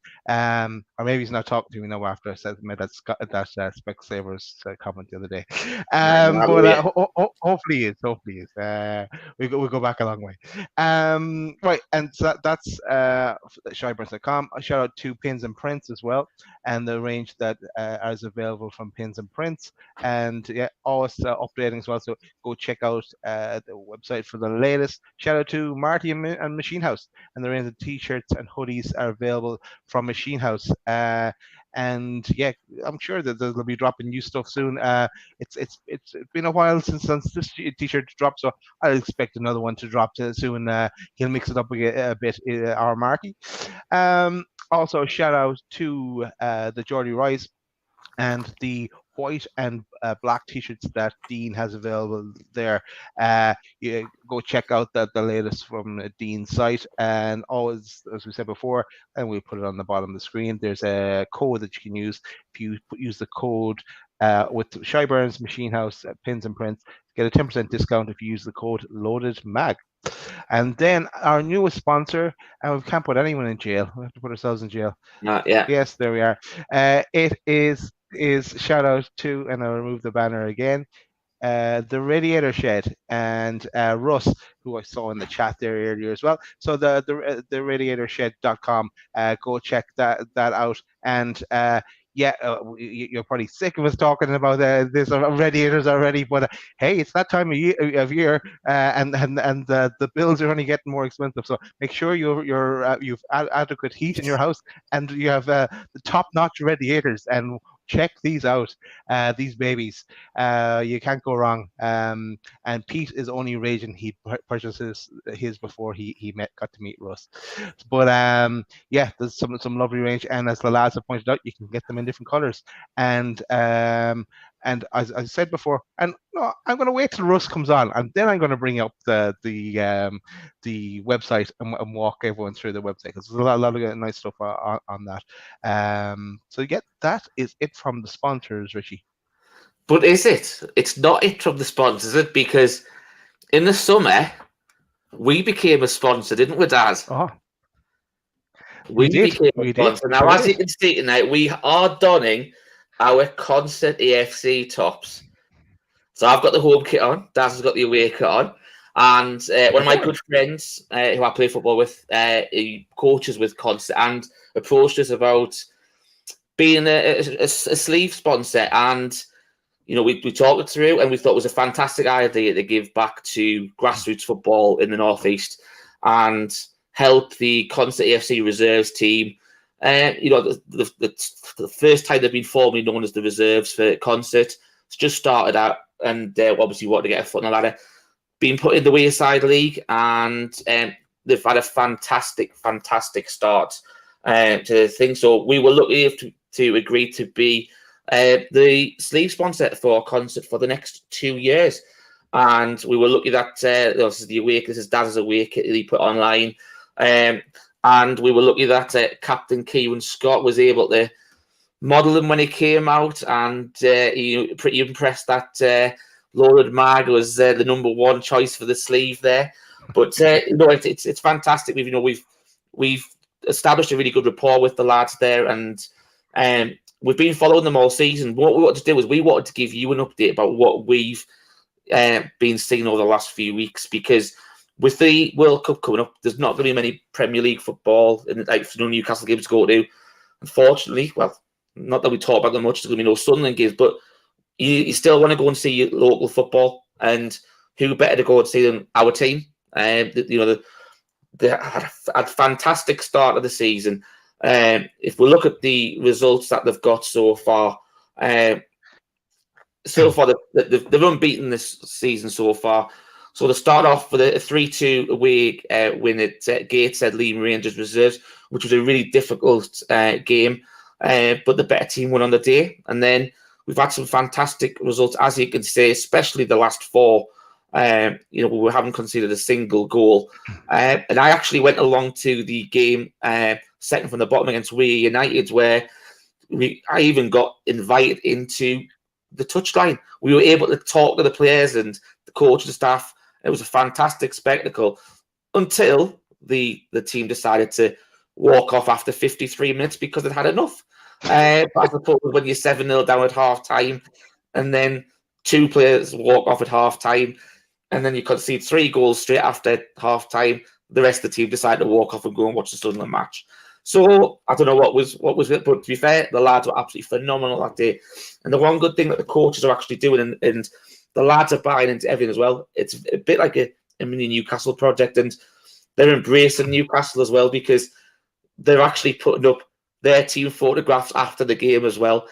S5: Or maybe he's not talking to me now after I made that Specsavers comment the other day. But hopefully he is. Hopefully he is. We'll go back a long way. Right, and so that's shyburns.com. A shout out to Pins and Prints as well, and the range that is available from Pins and Prints. And always updating as well. So go check out the website for the latest. Shout out to Marty and Machine House, and the range of t-shirts and hoodies are available from Machine House. and yeah, I'm sure that they'll be dropping new stuff soon. It's been a while since this t-shirt dropped, so I expect another one to drop soon. He'll mix it up a bit, our Marky. Also, shout out to the Geordie Rise and the white and black t-shirts that Dean has available there. You go check out the latest from Dean's site, and always, as we said before, and we'll put it on the bottom of the screen, there's a code that you can use. If you use the code with Shyburns Machine House Pins and Prints, get a 10% discount if you use the code LOADEDMAG. And then our newest sponsor, and we can't put anyone in jail. We have to put ourselves in jail.
S4: Yeah.
S5: Yes, there we are. It is shout out to, and I'll remove the banner again, the Radiator Shed, and Russ, who I saw in the chat there earlier as well. So the radiatorshed.com, go check that out. And you're probably sick of us talking about this radiators already, but hey, it's that time of year, and the bills are only getting more expensive. So make sure you've adequate heat in your house, and you have the top-notch radiators. And check these out, these babies. You can't go wrong. And Pete is only raging he purchases his before he got to meet Russ. But yeah, there's some lovely range, and as the lads have pointed out, you can get them in different colors. And as I said before, and no, I'm going to wait till Russ comes on, and then I'm going to bring up the website and walk everyone through the website, because there's a lot of nice stuff on that. So yeah, that is it from the sponsors, Richie.
S4: But is it? It's not it from the sponsors, is it? Because in the summer, we became a sponsor, didn't we, Daz?
S5: Oh.
S4: We became a sponsor. Now, as you can see tonight, we are donning our Concert AFC tops. So I've got the home kit on. Daz has got the away kit on. And one of my good friends who I play football with, he coaches with Concert, and approached us about being a sleeve sponsor. And, you know, we talked it through, and we thought it was a fantastic idea to give back to grassroots football in the Northeast and help the Concert AFC reserves team. You know, the first time they've been formally known as the reserves for Concert. It's just started out, and obviously want to get a foot on the ladder. Been put in the Wayside League, and they've had a fantastic start to the thing. So we were lucky to agree to be the sleeve sponsor for Concert for the next 2 years. And we were lucky that this is the away, this is Daz's away kit that he put online. And we were lucky that Captain Kieran Scott was able to model them when he came out, and he pretty impressed that Loaded Mag was the number one choice for the sleeve there. But you know, it's fantastic. We've established a really good rapport with the lads there, and we've been following them all season. What we wanted to do is we wanted to give you an update about what we've been seeing over the last few weeks, because with the World Cup coming up, there's not going to be many Premier League football and Newcastle games to go to. Unfortunately, well, not that we talk about them much, there's going to be no Sunderland games, but you still want to go and see your local football, and who better to go and see than our team? They had a fantastic start of the season. If we look at the results that they've got so far, they've unbeaten this season so far. So they start off with a 3-2 away win at Gateshead Leam Rangers Reserves, which was a really difficult game, but the better team won on the day. And then we've had some fantastic results, as you can see, especially the last four. We haven't conceded a single goal. And I actually went along to the game second from the bottom against Weir United, where I even got invited into the touchline. We were able to talk to the players and the coach and staff. It was a fantastic spectacle until the team decided to walk off after 53 minutes because they'd had enough. I suppose when you're 7-0 down at half time, and then two players walk off at half time, and then you concede 3 goals straight after half time, the rest of the team decided to walk off and go and watch the Sunderland match. So I don't know what was it, but to be fair, the lads were absolutely phenomenal that day. And the one good thing that the coaches are actually doing, and the lads are buying into everything as well. It's a bit like a mini Newcastle project, and they're embracing Newcastle as well, because they're actually putting up their team photographs after the game as well.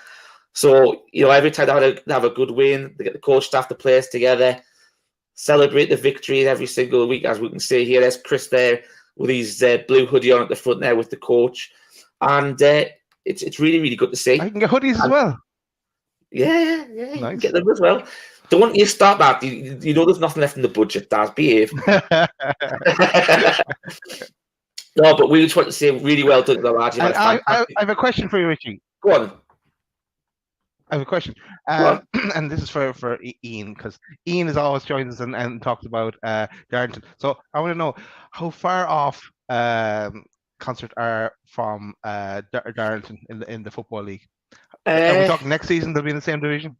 S4: So, every time they have a good win, they get the coach staff, the players together, celebrate the victory every single week, as we can see here. There's Chris there with his blue hoodie on at the front there with the coach. And it's really, really good to see.
S5: I can get hoodies as well.
S4: Yeah. You
S5: Nice.
S4: can get them as well. Don't you start that. You know there's nothing left in the budget, Daz. Behave. No, but we just want to say really well done to the lads.
S5: I have a question for you, Richie.
S4: Go on.
S5: I have a question, and this is for Ian, because Ian has always joined us and talked about Darlington. So I want to know how far off Concert are from Darlington in the Football League. Are we talking next season? They'll be in the same division.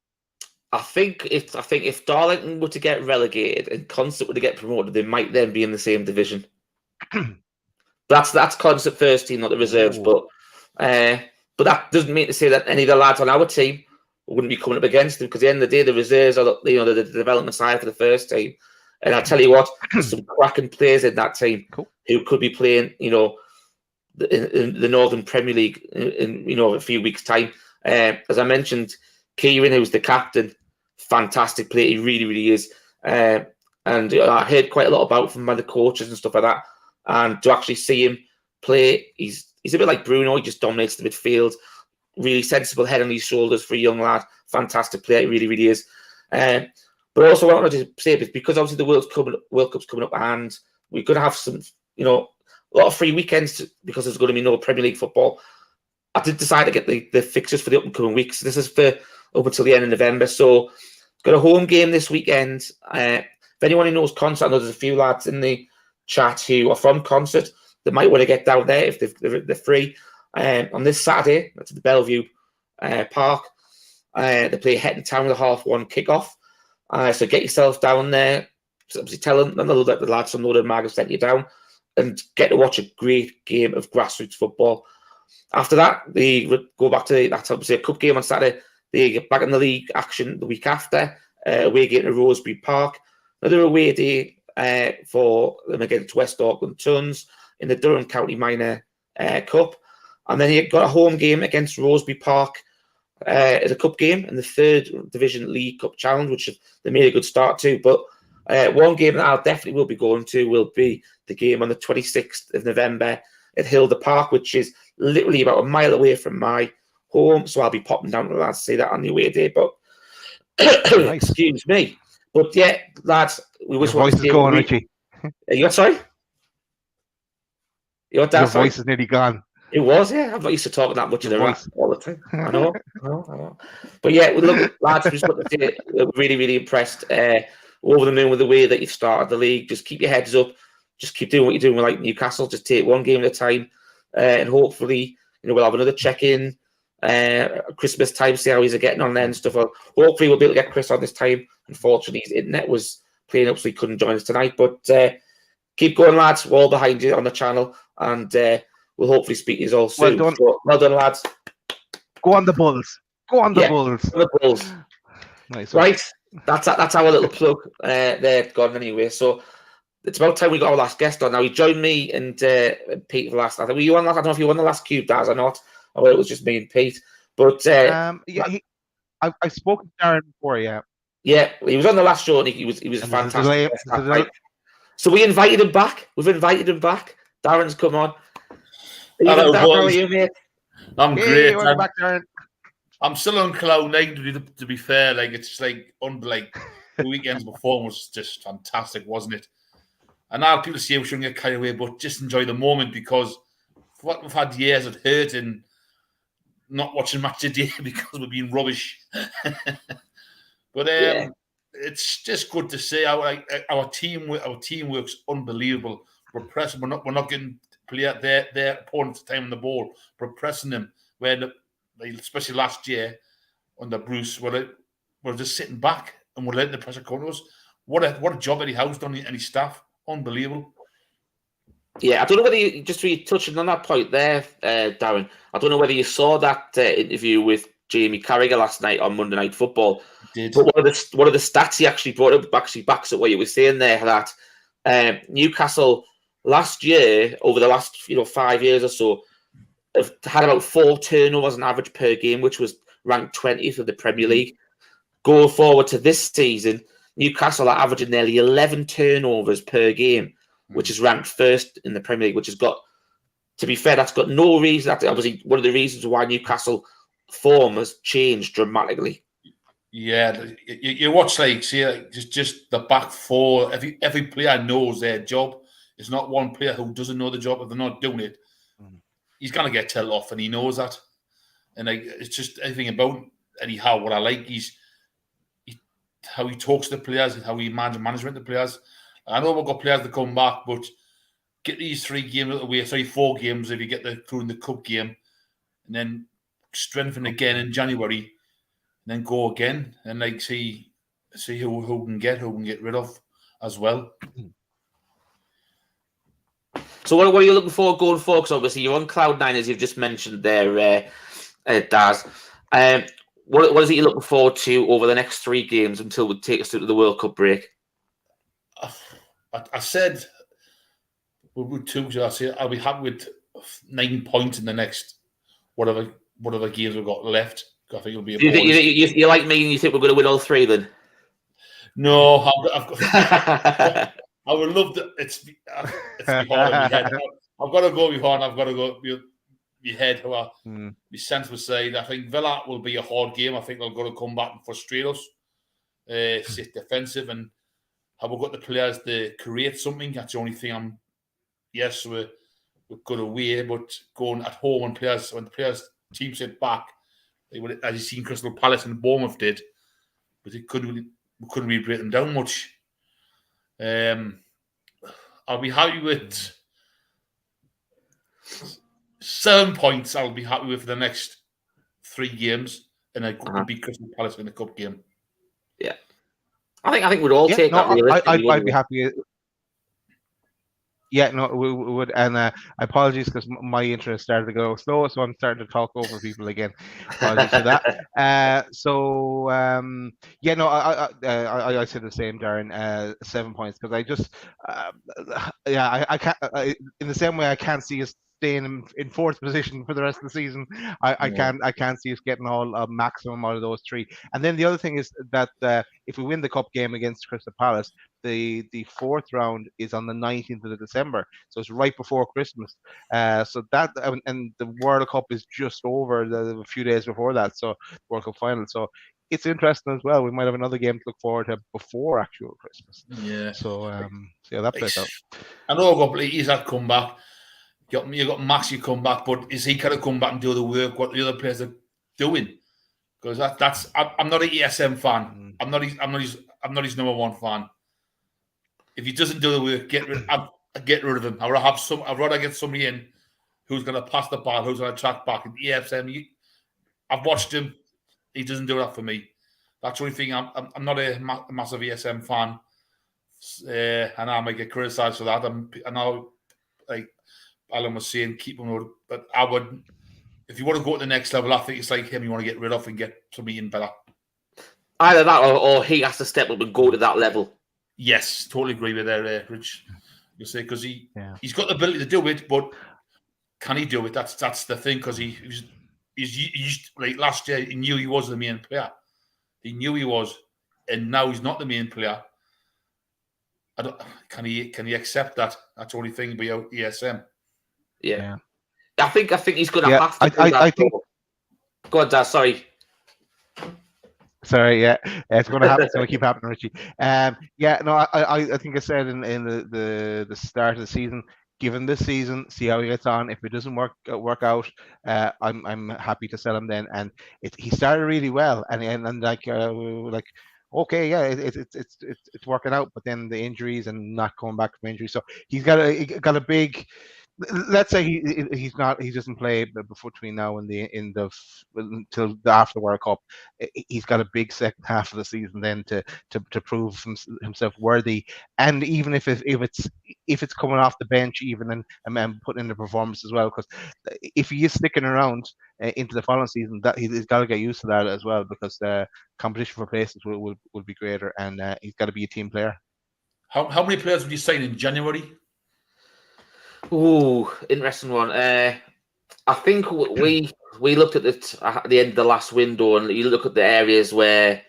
S4: I think if Darlington were to get relegated and Concert were to get promoted, they might then be in the same division. That's Concert first team, not the reserves. But that doesn't mean to say that any of the lads on our team wouldn't be coming up against them, because at the end of the day, the reserves are the development side for the first team. And I'll tell you what, there's some cracking players in that team who could be playing, in the Northern Premier League in a few weeks' time. As I mentioned, Kieran, who's the captain, fantastic player. He really, really is. And I heard quite a lot about from the coaches and stuff like that. And to actually see him play, he's a bit like Bruno. He just dominates the midfield. Really sensible head on his shoulders for a young lad. Fantastic player. He really, really is. But also, what I wanted to say is because obviously the World Cup's coming up, and we're going to have some, a lot of free weekends because there's going to be no Premier League football. I did decide to get the fixtures for the upcoming weeks. This is for up until the end of November. So, got a home game this weekend. If anyone who knows Concert, I know there's a few lads in the chat who are from Concert. They might want to get down there if they're free. On this Saturday, that's at the Bellevue Park. They play Hetton Town with a 1:30 kickoff. So get yourself down there. Obviously, tell them that the lads from Northern Mag have sent you down, and get to watch a great game of grassroots football. After that, they go back to that's obviously a cup game on Saturday. They get back in the league action the week after. Away game to Rosebery Park. Another away day for them against West Auckland Tons in the Durham County Minor Cup. And then you got a home game against Rosebery Park as a cup game in the 3rd Division League Cup Challenge, which they made a good start to. But one game that I definitely will be going to will be the game on the 26th of November at Hilda Park, which is literally about a mile away from my home. So I'll be popping down to the lads to see that on the away day. But
S5: Nice.
S4: excuse me. But yeah, lads, we wish
S5: Your voice is going, Richie.
S4: You sorry? Your
S5: voice is nearly gone.
S4: It was, yeah. I'm not used to talking that much in the
S5: voice.
S4: all the time. I know. But yeah, look, lads, we just want to say we're really, really impressed. Over the moon with the way that you've started the league. Just keep your heads up. Just keep doing what you're doing with like Newcastle. Just take one game at a time, and hopefully, we'll have another check-in Christmas time, see how he's getting on there and stuff. Hopefully, we'll be able to get Chris on this time. Unfortunately, his internet was playing up, so he couldn't join us tonight. But keep going, lads. We're all behind you on the channel, and we'll hopefully speak to you all soon. Well done, lads.
S5: Go on the Bulls. Go on the Bulls.
S4: The Bulls.
S5: Nice.
S4: Right. That's our little plug there gone anyway. So it's about time we got our last guest on. Now he joined me and Pete for the last. I think were you on last? I don't know if you won the last cube, Daz, or not. Or it was just me and Pete. But
S5: I've spoken to Darren before. Yeah,
S4: he was on the last show and he was fantastic. So we invited him back. We've invited him back. Darren's come on.
S12: Hello,
S4: how are you, mate?
S12: I'm great.
S5: Welcome back, Darren.
S12: I'm still on cloud nine, to be fair. Like, it's like, unlike the weekend's performance was just fantastic, wasn't it? And now people say we shouldn't get carried away, but just enjoy the moment, because what we've had years of hurting, not watching match a day because we've been rubbish. But it's just good to see our team works unbelievable. We're pressing. We're not getting their opponents time on the ball. We're pressing them where especially last year under Bruce, we're just sitting back and we're letting the pressure come to us. What a job Eddie Howe's done and his staff. Unbelievable.
S4: Yeah, I don't know whether you, just to be touching on that point there, Darren, I don't know whether you saw that interview with Jamie Carragher last night on Monday Night Football.
S12: I did.
S4: But one of the stats he actually brought up actually backs up what you were saying there, that Newcastle last year, over the last 5 years or so, have had about 4 turnovers on average per game, which was ranked 20th of the Premier League. Going forward to this season, Newcastle are averaging nearly 11 turnovers per game, which is ranked first in the Premier League, which has got, to be fair, that's got no reason. That's obviously one of the reasons why Newcastle form has changed dramatically.
S12: Yeah, you watch just the back four. Every player knows their job. There's not one player who doesn't know the job. If they're not doing it, he's gonna get told off, and he knows that. And it's just everything about anyhow. What I like is how he talks to the players and how he management the players. I know we've got players that come back, but get these 3 games out of the way. Sorry, 4 games if you get through in the cup game, and then strengthen again in January. And then go again and see who can get rid of as well.
S4: So what are you looking for going forward? Because obviously you're on cloud 9, as you've just mentioned there, Daz. What is it you're looking forward to over the next 3 games until we take us through to the World Cup break?
S12: I said with 2. I said I'll be happy with 9 points in the next whatever games we've got left. I think it'll be.
S4: You like me, and you think we're going to win all 3 then?
S12: No, I've got. I would love to. It's hard in my head. I've got to go behind. I've got to go. My head. My sense would say I think Villa will be a hard game. I think they're going to come back and frustrate us. Sit defensive, and have we got the players to create something? That's the only thing. Yes, we're good away, but going at home when the players team sit back. As you've seen, Crystal Palace and Bournemouth did, but we couldn't really break them down much. I'll be happy with 7 points. I'll be happy with the next 3 games, and I could beat Crystal Palace in the cup game.
S4: Yeah, I think we'd all take that.
S5: I'd be happy. Yeah, no, we would, and apologies because my internet started to go slow, so I'm starting to talk over people again. Apologies for that. I said the same, Darren. 7 points because I just, I can't. In the same way, I can't see us staying in 4th position for the rest of the season. I can't see us getting all a maximum out of those 3. And then the other thing is that if we win the cup game against Crystal Palace, the 4th round is on the 19th of December, so it's right before Christmas. So that and the World Cup is just over a few days before that. So World Cup final. So it's interesting as well. We might have another game to look forward to before actual Christmas.
S12: Yeah.
S5: So that plays out.
S12: I know he's had come back. You got Max, you come back, but is he going to come back and do the work what the other players are doing? Because I'm not an ESM fan. I'm not his number 1 fan. If he doesn't do the work, get rid of him. I'd rather get somebody in who's going to pass the ball, who's going to track back. And ESM, I've watched him. He doesn't do that for me. That's the only thing. I'm not a massive ESM fan, and I might get criticised for that. I know, like Alan was saying, keep him. But I would, if you want to go to the next level, I think it's like him. You want to get rid of and get somebody in better.
S4: Either that, or he has to step up and go to that level.
S12: Yes, totally agree with that, Rich. You say because he's got the ability to do it, but can he do it? That's the thing. Because he's like last year, he knew he was the main player. He knew he was, and now he's not the main player. Can he accept that? That's the only thing about ESM.
S4: Yeah. I think he's going to have to.
S5: I think.
S4: Go on, Dad. Sorry.
S5: Sorry, it's going to happen. It's going to keep happening, Richie. I think I said in the start of the season, given this season, see how he gets on. If it doesn't work out, I'm happy to sell him then. And he started really well, and okay, yeah, it's working out. But then the injuries and not coming back from injury, so he got a big. Let's say he doesn't play between now and until after the World Cup. He's got a big second half of the season then to prove himself worthy. And even if it's coming off the bench, even and putting in the performance as well, because if he is sticking around into the following season, that he's got to get used to that as well, because the competition for places will be greater, and he's got to be a team player.
S12: How many players would you sign in January?
S4: Ooh, interesting one. I think we looked at it at the end of the last window, and you look at the areas where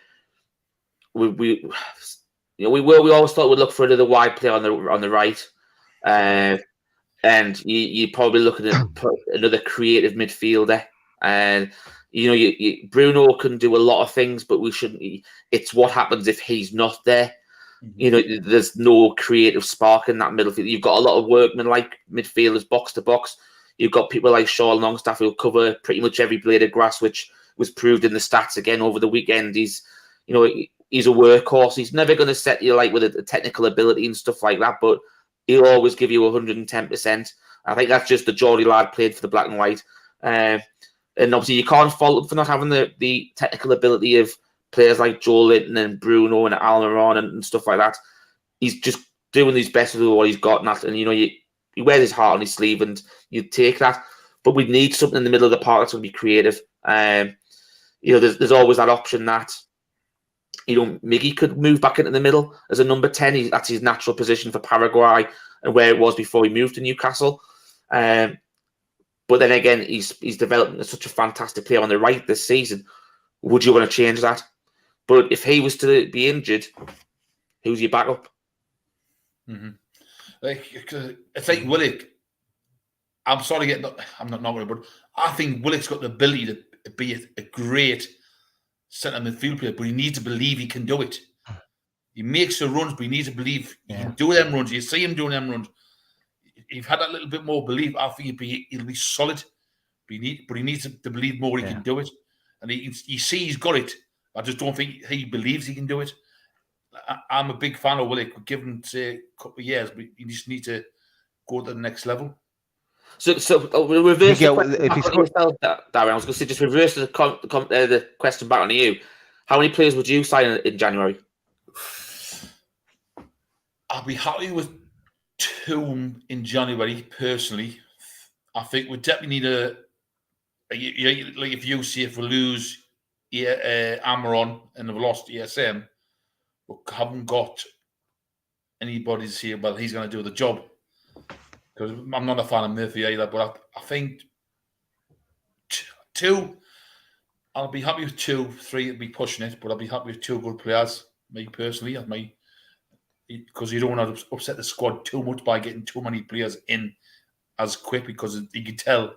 S4: we always thought we'd look for another wide player on the right, and you're probably looking at another creative midfielder, and Bruno can do a lot of things, but we shouldn't. It's what happens if he's not there. There's no creative spark in that midfield. You've got a lot of workmen-like midfielders, box to box. You've got people like Sean Longstaff who'll cover pretty much every blade of grass, which was proved in the stats again over the weekend. He's a workhorse. He's never going to set you like with a technical ability and stuff like that, but he'll always give you 110%. I think that's just the Geordie lad played for the black and white. And obviously you can't fault him for not having the technical ability of players like Joe Linton and Bruno and Almiron and stuff like that. He's just doing his best with what he's got, and he wears his heart on his sleeve, and you take that. But we need something in the middle of the park that's going to be creative. There's always that option that Miggy could move back into the middle as a number 10. That's his natural position for Paraguay and where it was before he moved to Newcastle. But then again, he's developed such a fantastic player on the right this season. Would you want to change that? But if he was to be injured, who's your backup?
S12: Mm-hmm. It's like Willock. I'm sorry, I'm not knocking it, but I think Willock's got the ability to be a great centre midfield player, but he needs to believe he can do it. He makes the runs, but he needs to believe he can do them runs. You see him doing them runs. If he had that little bit more belief, I think he'll be solid. But he needs to believe more he can do it. And you see he's got it. I just don't think he believes he can do it. I'm a big fan of Willock. Give him, say, a couple of years, but he just needs to go to the next level.
S4: So we'll reverse the question. Darren, I was going to say, just reverse the question back on you. How many players would you sign in January?
S12: I'll be happy with 2 in January, personally. I think we definitely need like if you see if we lose Amaron and we've lost ESM, we haven't got anybody to say, well, he's going to do the job. Because I'm not a fan of Murphy either, but I think 2, I'll be happy with 2, 3 would be pushing it, but I'll be happy with 2 good players, me personally, because you don't want to upset the squad too much by getting too many players in as quick, because you can tell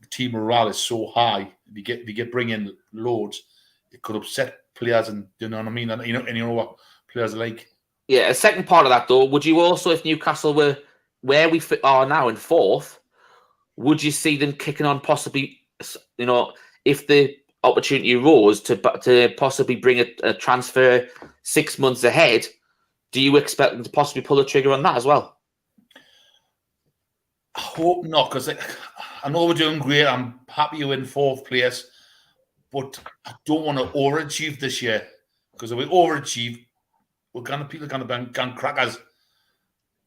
S12: the team morale is so high. If you get bring in loads, it could upset players, and you know what I mean. And you know what players are like.
S4: Yeah, a second part of that though, would you also, if Newcastle were where we are now in 4th, would you see them kicking on possibly? If the opportunity arose to possibly bring a transfer 6 months ahead, do you expect them to possibly pull the trigger on that as well?
S12: I hope not, because I know we're doing great. I'm happy you're in 4th place, but I don't want to overachieve this year, because if we overachieve, people are going to be crackers.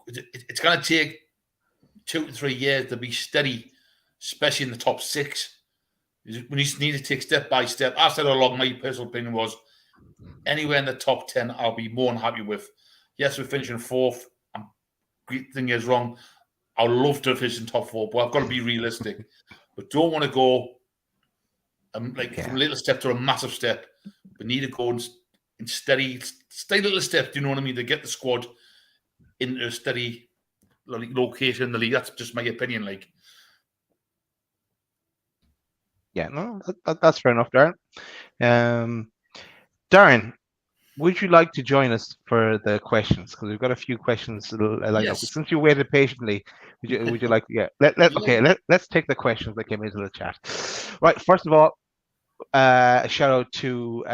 S12: It's going to take 2 to 3 years to be steady, especially in the top 6. We just need to take step by step. I said all along, my personal opinion was anywhere in the top 10, I'll be more than happy with. Yes, we're finishing 4th. Great thing is wrong. I'd love to finish in top 4, but I've got to be realistic. But don't want to go from a little step to a massive step. We need to go in steady little steps. Do you know what I mean? To get the squad into a steady location in the league. That's just my opinion.
S5: Yeah, no, that's fair enough, Darren. Darren, would you like to join us for the questions? Because we've got a few questions lined up. Since you waited patiently, would you like to? Yeah. Okay. Let's take the questions that came into the chat. Right. First of all, a shout out to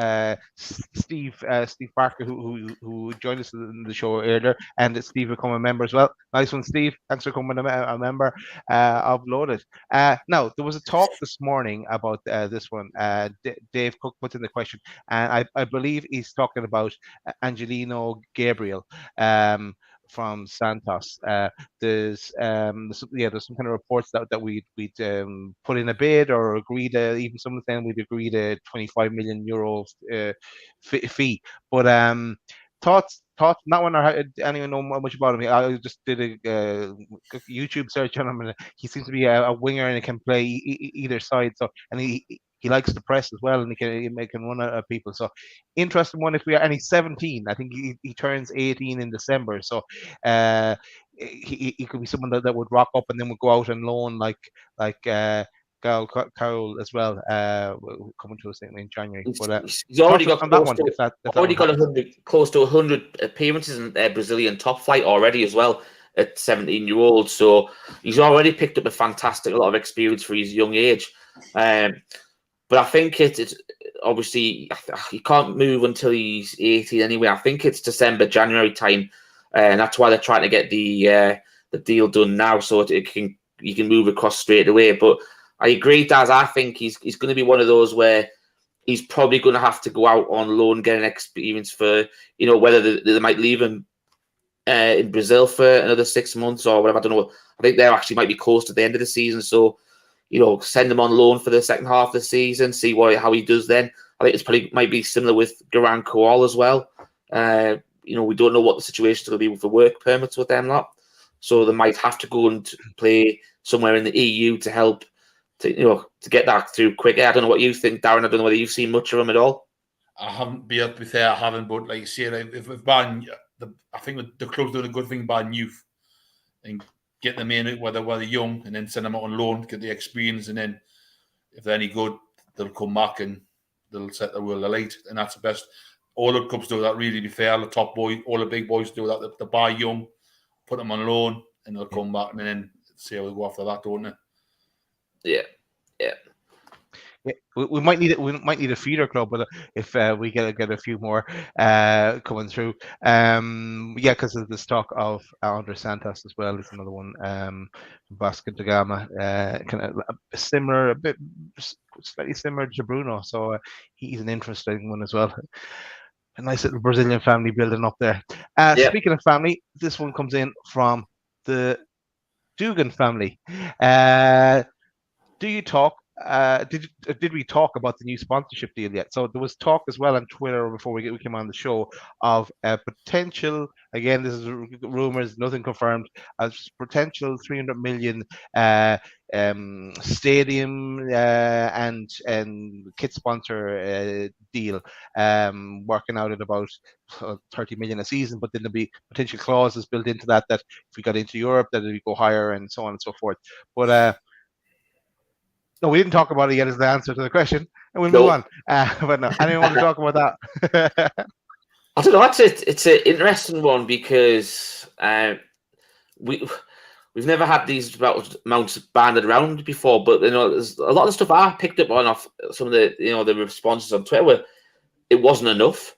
S5: Steve Barker who joined us in the show earlier, and Steve become a member as well. Nice one, Steve. Thanks for becoming a member of Loaded. Now there was a talk this morning about this one. Dave Cook put in the question, and I believe he's talking about Angelino Gabriel from Santos. There's some kind of reports that we'd put in a bid or agreed, even some of them we'd agreed a €25 million fee. But thoughts on that one, or anyone know much about him? I just did a YouTube search on him, and he seems to be a winger and he can play either side. So, and he likes to press as well, and he can run at people. So, interesting one. If we are, and he's 17. I think he turns 18 in December. So, he could be someone that would rock up and then would go out and loan like Carol as well, coming to us in January. But
S4: he's already got
S5: on that
S4: close
S5: one.
S4: Already got 100, close to 100 appearances in Brazilian top flight already as well at 17-year-old. So he's already picked up a lot of experience for his young age. But I think it's obviously he can't move until he's 18 anyway. I think it's December, January time, and that's why they're trying to get the deal done now, so he can move across straight away. But I agree, Daz. I think he's going to be one of those where he's probably going to have to go out on loan, get an experience for, whether they might leave him in Brazil for another 6 months or whatever. I don't know. I think they actually might be close to the end of the season. So, send him on loan for the second half of the season, see how he does then. I think it's probably might be similar with Garan Koal as well. We don't know what the situation is going to be with the work permits with them lot. So they might have to go and play somewhere in the EU to help to get that through quicker. I don't know what you think, Darren. I don't know whether you've seen much of him at all.
S12: I haven't, be fair, I haven't. But like you say, if I think the club's doing a good thing by youth and get them in, whether they're young, and then send them out on loan, get the experience, and then if they're any good, they'll come back and they'll set the world alight, and that's the best. All the clubs do that. Really, be fair, the top boys, all the big boys do that. They buy young, put them on loan, and they'll come back, and then see how they go after that, don't they?
S4: Yeah.
S5: We might need it. We might need a feeder club, but if we get a few more coming through, because of this talk of Andre Santos as well is another one. Vasco da Gama, kind of similar, a bit slightly similar to Bruno, so he's an interesting one as well. A nice little Brazilian family building up there. Speaking of family, this one comes in from the Dugan family. Do you talk? Did we talk about the new sponsorship deal yet? So there was talk as well on Twitter before we came on the show of a potential. Again, this is rumors, nothing confirmed. As potential 300 million stadium and kit sponsor deal, working out at about 30 million a season. But then there'll be potential clauses built into that if we got into Europe, that it would go higher and so on and so forth. But no, we didn't talk about it yet as the answer to the question, and we'll move on. But no, I didn't want to talk about that.
S4: I don't know. It's an interesting one because we've never had these amounts banded around before. But there's a lot of stuff I picked up on off some of the the responses on Twitter where it wasn't enough.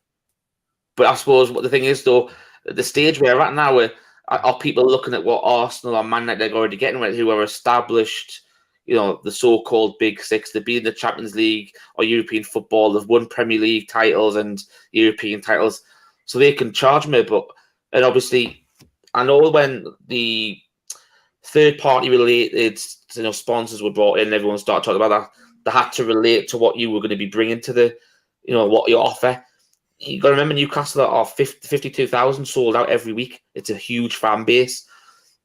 S4: But I suppose what the thing is, though, at the stage we're at now, where are people looking at what Arsenal or Man United are already getting, who are established? The so-called Big Six, they've been in the Champions League or European football, they've won Premier League titles and European titles, so they can charge me. And obviously, I know when the third-party related sponsors were brought in, everyone started talking about that. They had to relate to what you were going to be bringing to the, what you offer. You got to remember Newcastle are 52,000 sold out every week. It's a huge fan base.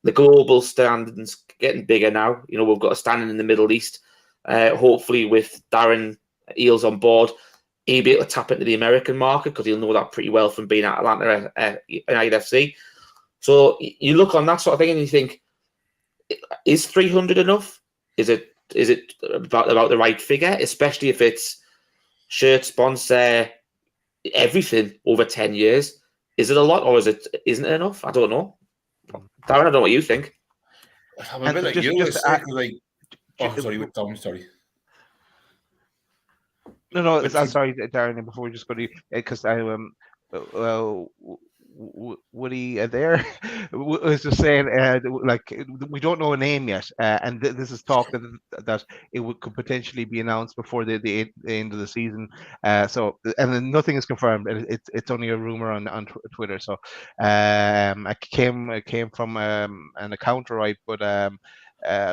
S4: The global standings getting bigger now. We've got a standing in the Middle East. Hopefully, with Darren Eales on board, he'll be able to tap into the American market because he'll know that pretty well from being at Atlanta and NUFC. So you look on that sort of thing and you think, is 300 enough? Is it about the right figure? Especially if it's shirt sponsor, everything over 10 years. Is it a lot or isn't it enough? I don't know. Darren, I don't know what you think.
S12: I'm a bit like you. Sorry.
S5: No, I'm sorry, Darren. Before we just go to you, because I Woody there was just saying, we don't know a name yet, and this is talk that it could potentially be announced before the end of the season. So, and then nothing is confirmed. It's only a rumor on Twitter. So, it came from an account, right? But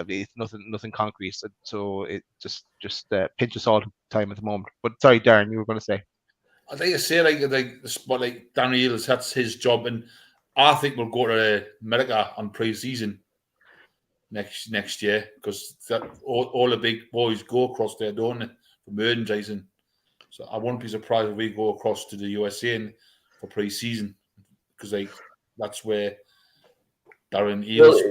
S5: it's nothing concrete. So it just pinch us all time at the moment. But sorry, Darren, you were going to say.
S12: I'd like to say like Daniel, that's his job, and I think we'll go to America on pre-season next year because all the big boys go across there, don't they, for merchandising. So I wouldn't be surprised if we go across to the USA for pre-season because that's where Darren
S4: Well,
S12: Eels.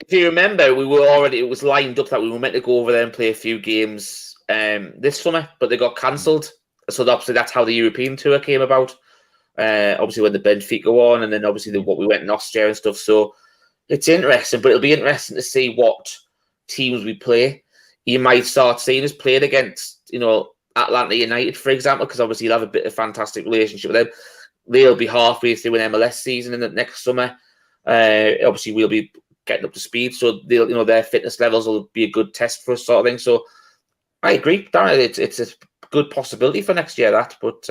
S4: if you remember, it was lined up that we were meant to go over there and play a few games this summer, but they got cancelled. So obviously that's how the European tour came about. Obviously when the Benfica on, and then obviously what we went in Austria and stuff. So it's interesting, but it'll be interesting to see what teams we play. You might start seeing us playing against, Atlanta United, for example, because obviously you'll have a bit of fantastic relationship with them. They'll be halfway through an MLS season in the next summer. Obviously we'll be getting up to speed, so they'll, their fitness levels will be a good test for us, sort of thing. So I agree, Darren. It's a good possibility for next year, but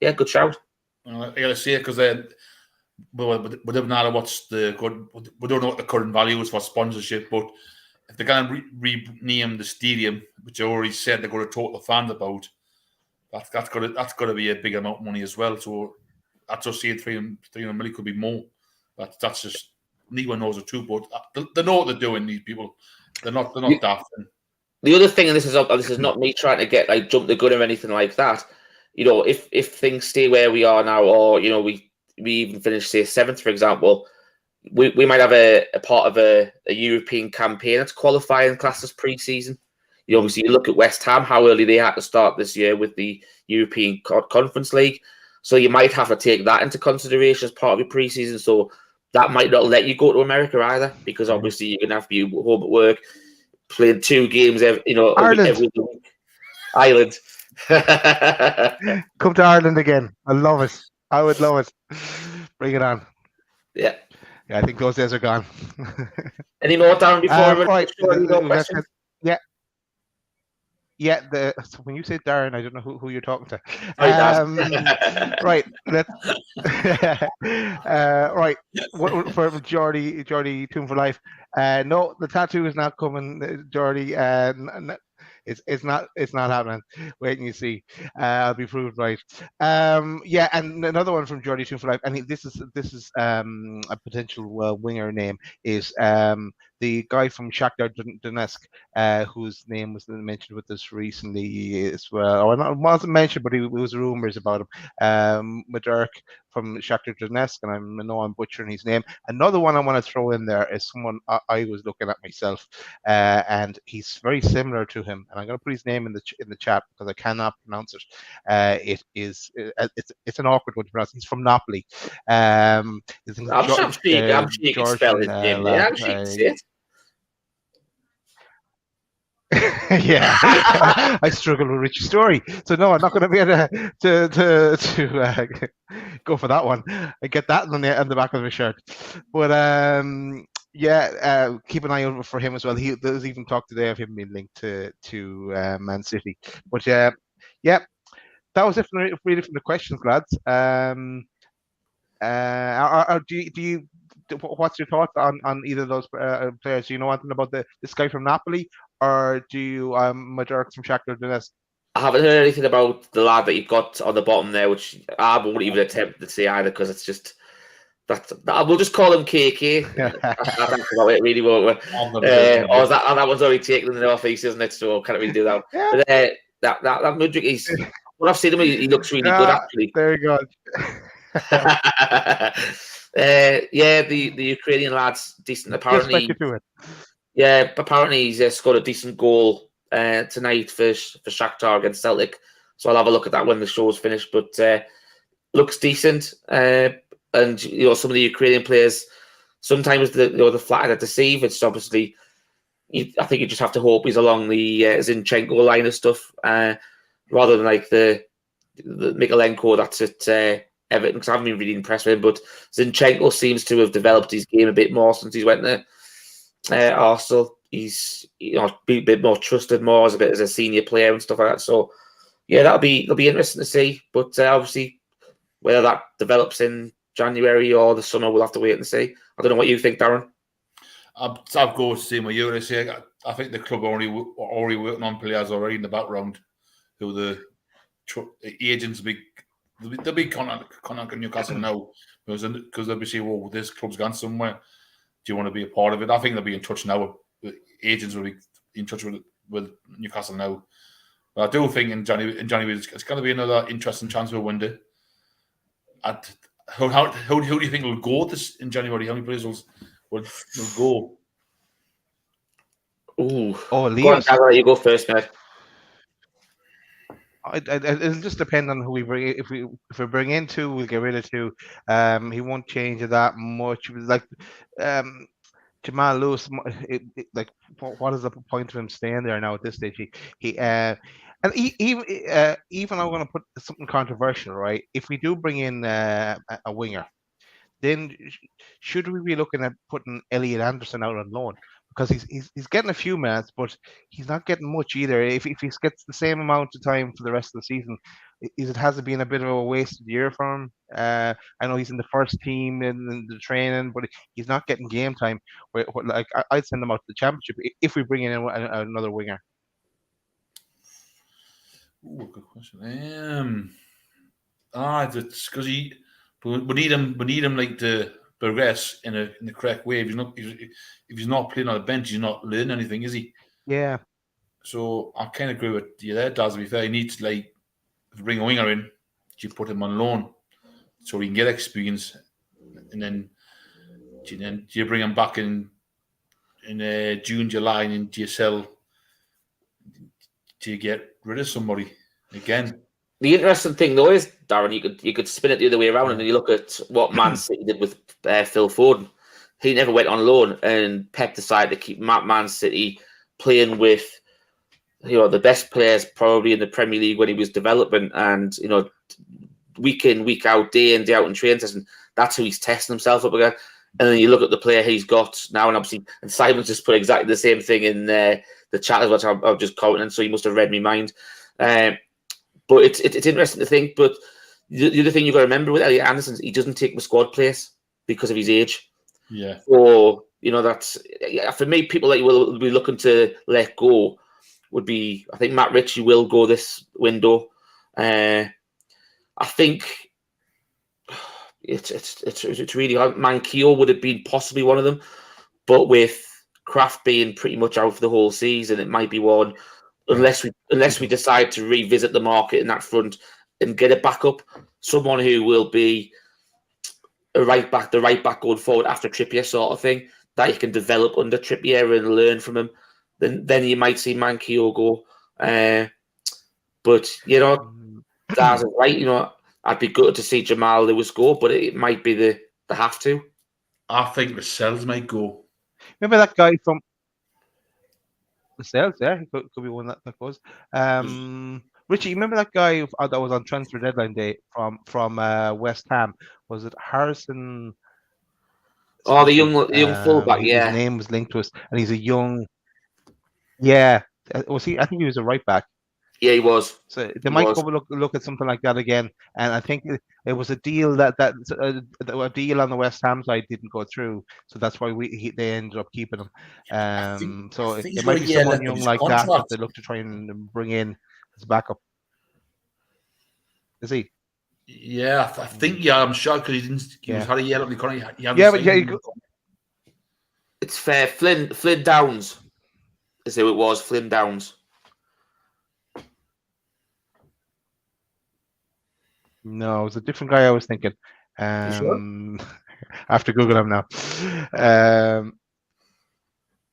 S4: yeah, good shout.
S12: I gotta say it because we don't know what's we don't know what the current value is for sponsorship, but if they're going to rename the stadium, which I already said they're going to talk to fans about, that's got to be a big amount of money as well. So that's just saying 300 million could be more. That's just neither knows the truth, but they know what they're doing. These people, they're not daft.
S4: The other thing, and this is not me trying to get jump the gun or anything like that. If things stay where we are now, or we even finish say 7th, for example, we might have a part of a European campaign that's qualifying class as pre-season. Obviously you look at West Ham, how early they had to start this year with the European Conference League, so you might have to take that into consideration as part of your pre-season. So that might not let you go to America either, because obviously you're gonna have to be home at work, playing 2 games every week. Ireland.
S5: Come to Ireland again. I love it. I would love it. Bring it on.
S4: Yeah,
S5: I think those days are gone.
S4: Any more, Darren, before
S5: questions? Yeah. So when you say Darren, I don't know who you're talking to. Right. Let's. Right. For Jordy Tune for Life. No, the tattoo is not coming, Jordy. It's not happening. Wait and you see. I'll be proved right. Yeah, and another one from Jordy Tune for Life. And this is a potential winger name is the guy from Shakhtar Donetsk, whose name was mentioned with us recently as well. Or not, wasn't mentioned, but it was rumors about him. Madirk from Shakhtar Donetsk, and I know I'm butchering his name. Another one I want to throw in there is someone I was looking at myself, and he's very similar to him. And I'm going to put his name in the chat because I cannot pronounce it. It's an awkward one to pronounce. He's from Napoli.
S4: I'm sure you can spell his name. I'm sure you can say it.
S5: Yeah, I struggle with Richie's story, so no, I'm not going to be able to go for that one. I get that on the back of the shirt, but yeah, keep an eye out for him as well. There's even talk today of him being linked to Man City, but yeah, that was it really from the questions, lads. Do you? What's your thoughts on either of those players? Do you know anything about this guy from Napoli, or do you Madirk from Shakhtar Donetsk?
S4: I haven't heard anything about the lad that you've got on the bottom there, which I won't even attempt to say either, because it's just we'll just call him KK. I think about it really, won't we? Or that one's already taken in the office, isn't it? So can't really do that. Yeah. But that Mudryk, he's when I've seen him, he looks really good actually.
S5: There you go.
S4: Yeah, the Ukrainian lad's decent. Apparently, yeah, apparently he's scored a decent goal tonight for Shakhtar against Celtic. So I'll have a look at that when the show's finished. But looks decent, and some of the Ukrainian players sometimes the flatter that deceive. It's obviously I think you just have to hope he's along the Zinchenko line of stuff, rather than like the Mikolenko that's at Everton, because I haven't been really impressed with him. But Zinchenko seems to have developed his game a bit more since he's went to Arsenal. He's been a bit more trusted more as a senior player and stuff like that. So yeah, it'll be interesting to see. But obviously, whether that develops in January or the summer, we'll have to wait and see. I don't know what you think, Darren.
S12: I'll go with the same with you. I think the club are already working on players already in the background who the agents will be they'll be contacting Newcastle now because they'll be saying, "Well, this club's gone somewhere. Do you want to be a part of it?" I think they'll be in touch now. Agents will be in touch with Newcastle now. But I do think in January it's going to be another interesting transfer window. How do you think it'll go this in January? How many players will go?
S4: Ooh.
S5: Oh,
S4: Go on,
S5: Leos.
S4: Gavin, you go first, mate.
S5: It'll just depend on who we bring. If we bring in two, we'll get rid of two. He won't change it that much. Like Jamal Lewis, like what is the point of him staying there now at this stage? Even I'm going to put something controversial, right? If we do bring in a winger, then should we be looking at putting Elliot Anderson out on loan? Because he's getting a few minutes, but he's not getting much either. If he gets the same amount of time for the rest of the season, it has been a bit of a wasted year for him. I know he's in the first team in the training, but he's not getting game time. Like I'd send him out to the championship if we bring in another winger.
S12: Ooh, good question. It's because we need him like to progress in the correct way. If he's not playing on the bench, he's not learning anything, is he?
S5: Yeah.
S12: So I kind of agree with you there, Daz. To be fair, he needs if you bring a winger in, you put him on loan so he can get experience, and then you bring him back in June, July, and do you sell? Do you get rid of somebody again?
S4: The interesting thing, though, is Darren, you could spin it the other way around, and you look at what Man City did with Phil Foden. He never went on loan, and Pep decided to keep Man City playing with the best players probably in the Premier League when he was developing, and week in, week out, day in, day out in training session. That's who he's testing himself up again. And then you look at the player he's got now, and obviously, and Simon's just put exactly the same thing in the chat as well. I'm just commenting, so he must have read me mind. But it's interesting to think. But the other thing you've got to remember with Elliot Anderson, he doesn't take the squad place because of his age.
S12: Yeah.
S4: So that's for me. People that you will be looking to let go would be, I think Matt Ritchie will go this window. I think it's really hard. Manquillo would have been possibly one of them, but with Kraft being pretty much out for the whole season, it might be one. Unless we decide to revisit the market in that front and get it back up, someone who will be the right back going forward after Trippier sort of thing that you can develop under Trippier and learn from him. Then you might see Manquillo go. But Daz is right. I'd be good to see Jamal Lewis go, but it might be the have to.
S12: I think Lascelles might go.
S5: Remember that guy from Lascelles? Yeah, he could be one that goes. Richie, you remember that guy that was on transfer deadline day from West Ham? Was it Harrison?
S4: Oh, the young fullback. Yeah,
S5: his name was linked to us, and he's a young. Yeah, was he? I think he was a right back.
S4: Yeah, he was.
S5: So they might go look at something like that again. And I think it was a deal that a deal on the West Ham side didn't go through, so that's why they ended up keeping him. So it might be someone young like that they look to try and bring in as backup. Is he?
S12: Yeah, I think. Yeah, I'm sure because he didn't. He was had a yellow.
S4: It's fair. Flynn Downs is who it was. Flynn Downs.
S5: No, it was a different guy I was thinking.
S4: Sure?
S5: After Googling him now.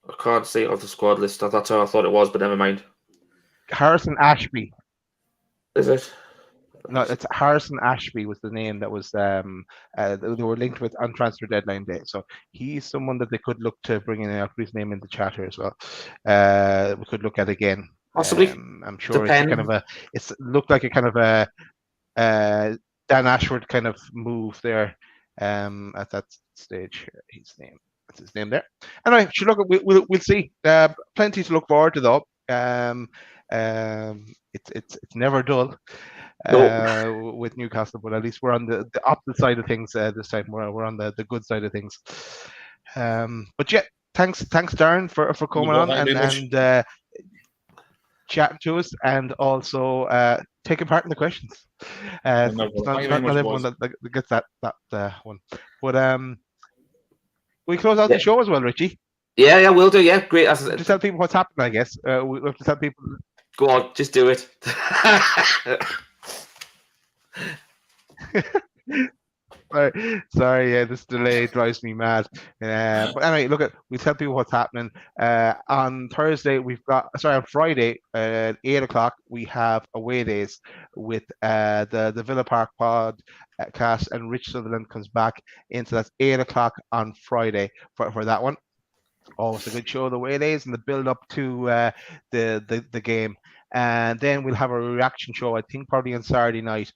S4: I can't see it off the squad list. That's how I thought it was, but never mind.
S5: Harrison Ashby.
S4: Is it?
S5: No, it's Harrison Ashby was the name that was they were linked with on transfer deadline day. So he's someone that they could look to bring in. I'll put his name in the chat here as well. We could look at again.
S4: Possibly.
S5: I'm sure it's looked like a kind of a Dan Ashworth kind of move there at that stage. That's his name there. Anyway, we'll see. Plenty to look forward to though. It's never dull with Newcastle, but at least we're on the opposite side of things this time. We're on the good side of things. But yeah, thanks Darren for coming on and chatting to us and also taking part in the questions. It's
S12: Thank you
S5: not
S12: very much,
S5: everyone
S12: boys.
S5: that gets that one. But we close out the show as well, Richie.
S4: Yeah, we'll do. Yeah, great.
S5: Just tell people what's happening, I guess. We have to tell people.
S4: Go on, just do it.
S5: Sorry, yeah, this delay drives me mad. But anyway, we tell people what's happening. On Thursday, on Friday at 8 o'clock, we have away days with the Villa Park podcast, and Rich Sutherland comes back into that 8 o'clock on Friday for that one. Always a good show, the away days and the build up to the game. And then we'll have a reaction show, I think probably on Saturday night,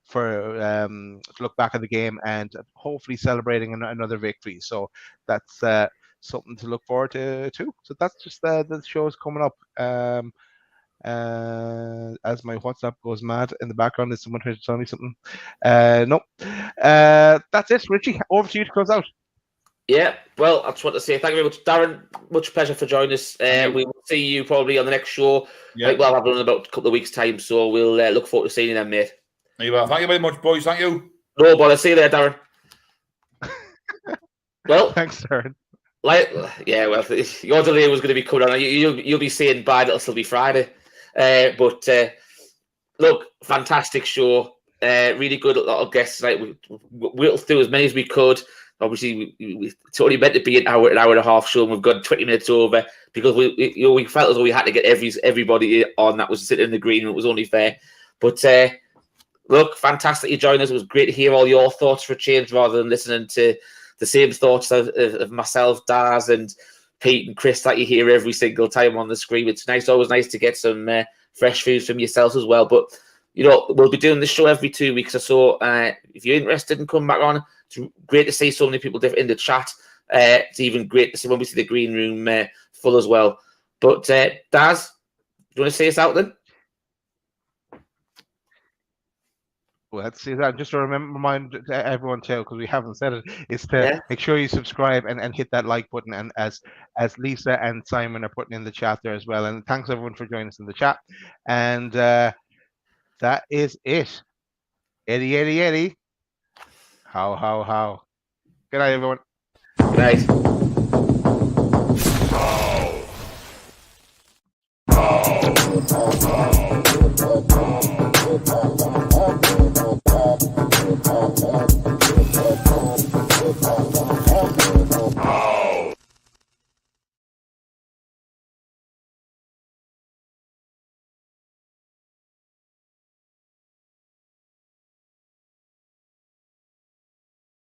S5: for to look back at the game and hopefully celebrating another victory. So that's something to look forward to too. So that's just the shows coming up. As my WhatsApp goes mad in the background, is someone trying to tell me something? No. That's it, Richie. Over to you to close out.
S4: Yeah, well, I just want to say thank you very much, Darren. Much pleasure for joining us. We will see you probably on the next show.
S12: Yeah.
S4: I think we'll have one in about a couple of weeks' time, so we'll look forward to seeing you then, mate.
S12: Thank you very much, boys. Thank you.
S4: No bother. See you there, Darren. Well,
S5: thanks, Darren.
S4: Well, your delay was going to be coming on. You'll be saying bye. It'll still be Friday. But look, fantastic show. Really good lot of guests tonight. We'll do as many as we could. Obviously, it's only meant to be an hour and a half show, and we've got 20 minutes over because we felt as though we had to get everybody on that was sitting in the green room. It was only fair. But look, fantastic you joined us. It was great to hear all your thoughts for a change rather than listening to the same thoughts of myself, Daz, and Pete and Chris that you hear every single time on the screen. It's always nice to get some fresh views from yourselves as well. But, we'll be doing this show every 2 weeks or so. If you're interested in coming back on, it's great to see so many people in the chat. It's even great to see when we see the green room full as well. But Daz, do you want to say us out then?
S5: Well, let's see that. Just to remind everyone too, because we haven't said it, is to make sure you subscribe and hit that like button. And as Lisa and Simon are putting in the chat there as well. And thanks everyone for joining us in the chat. And that is it. Eddie. How. Good night, everyone.
S4: Good night.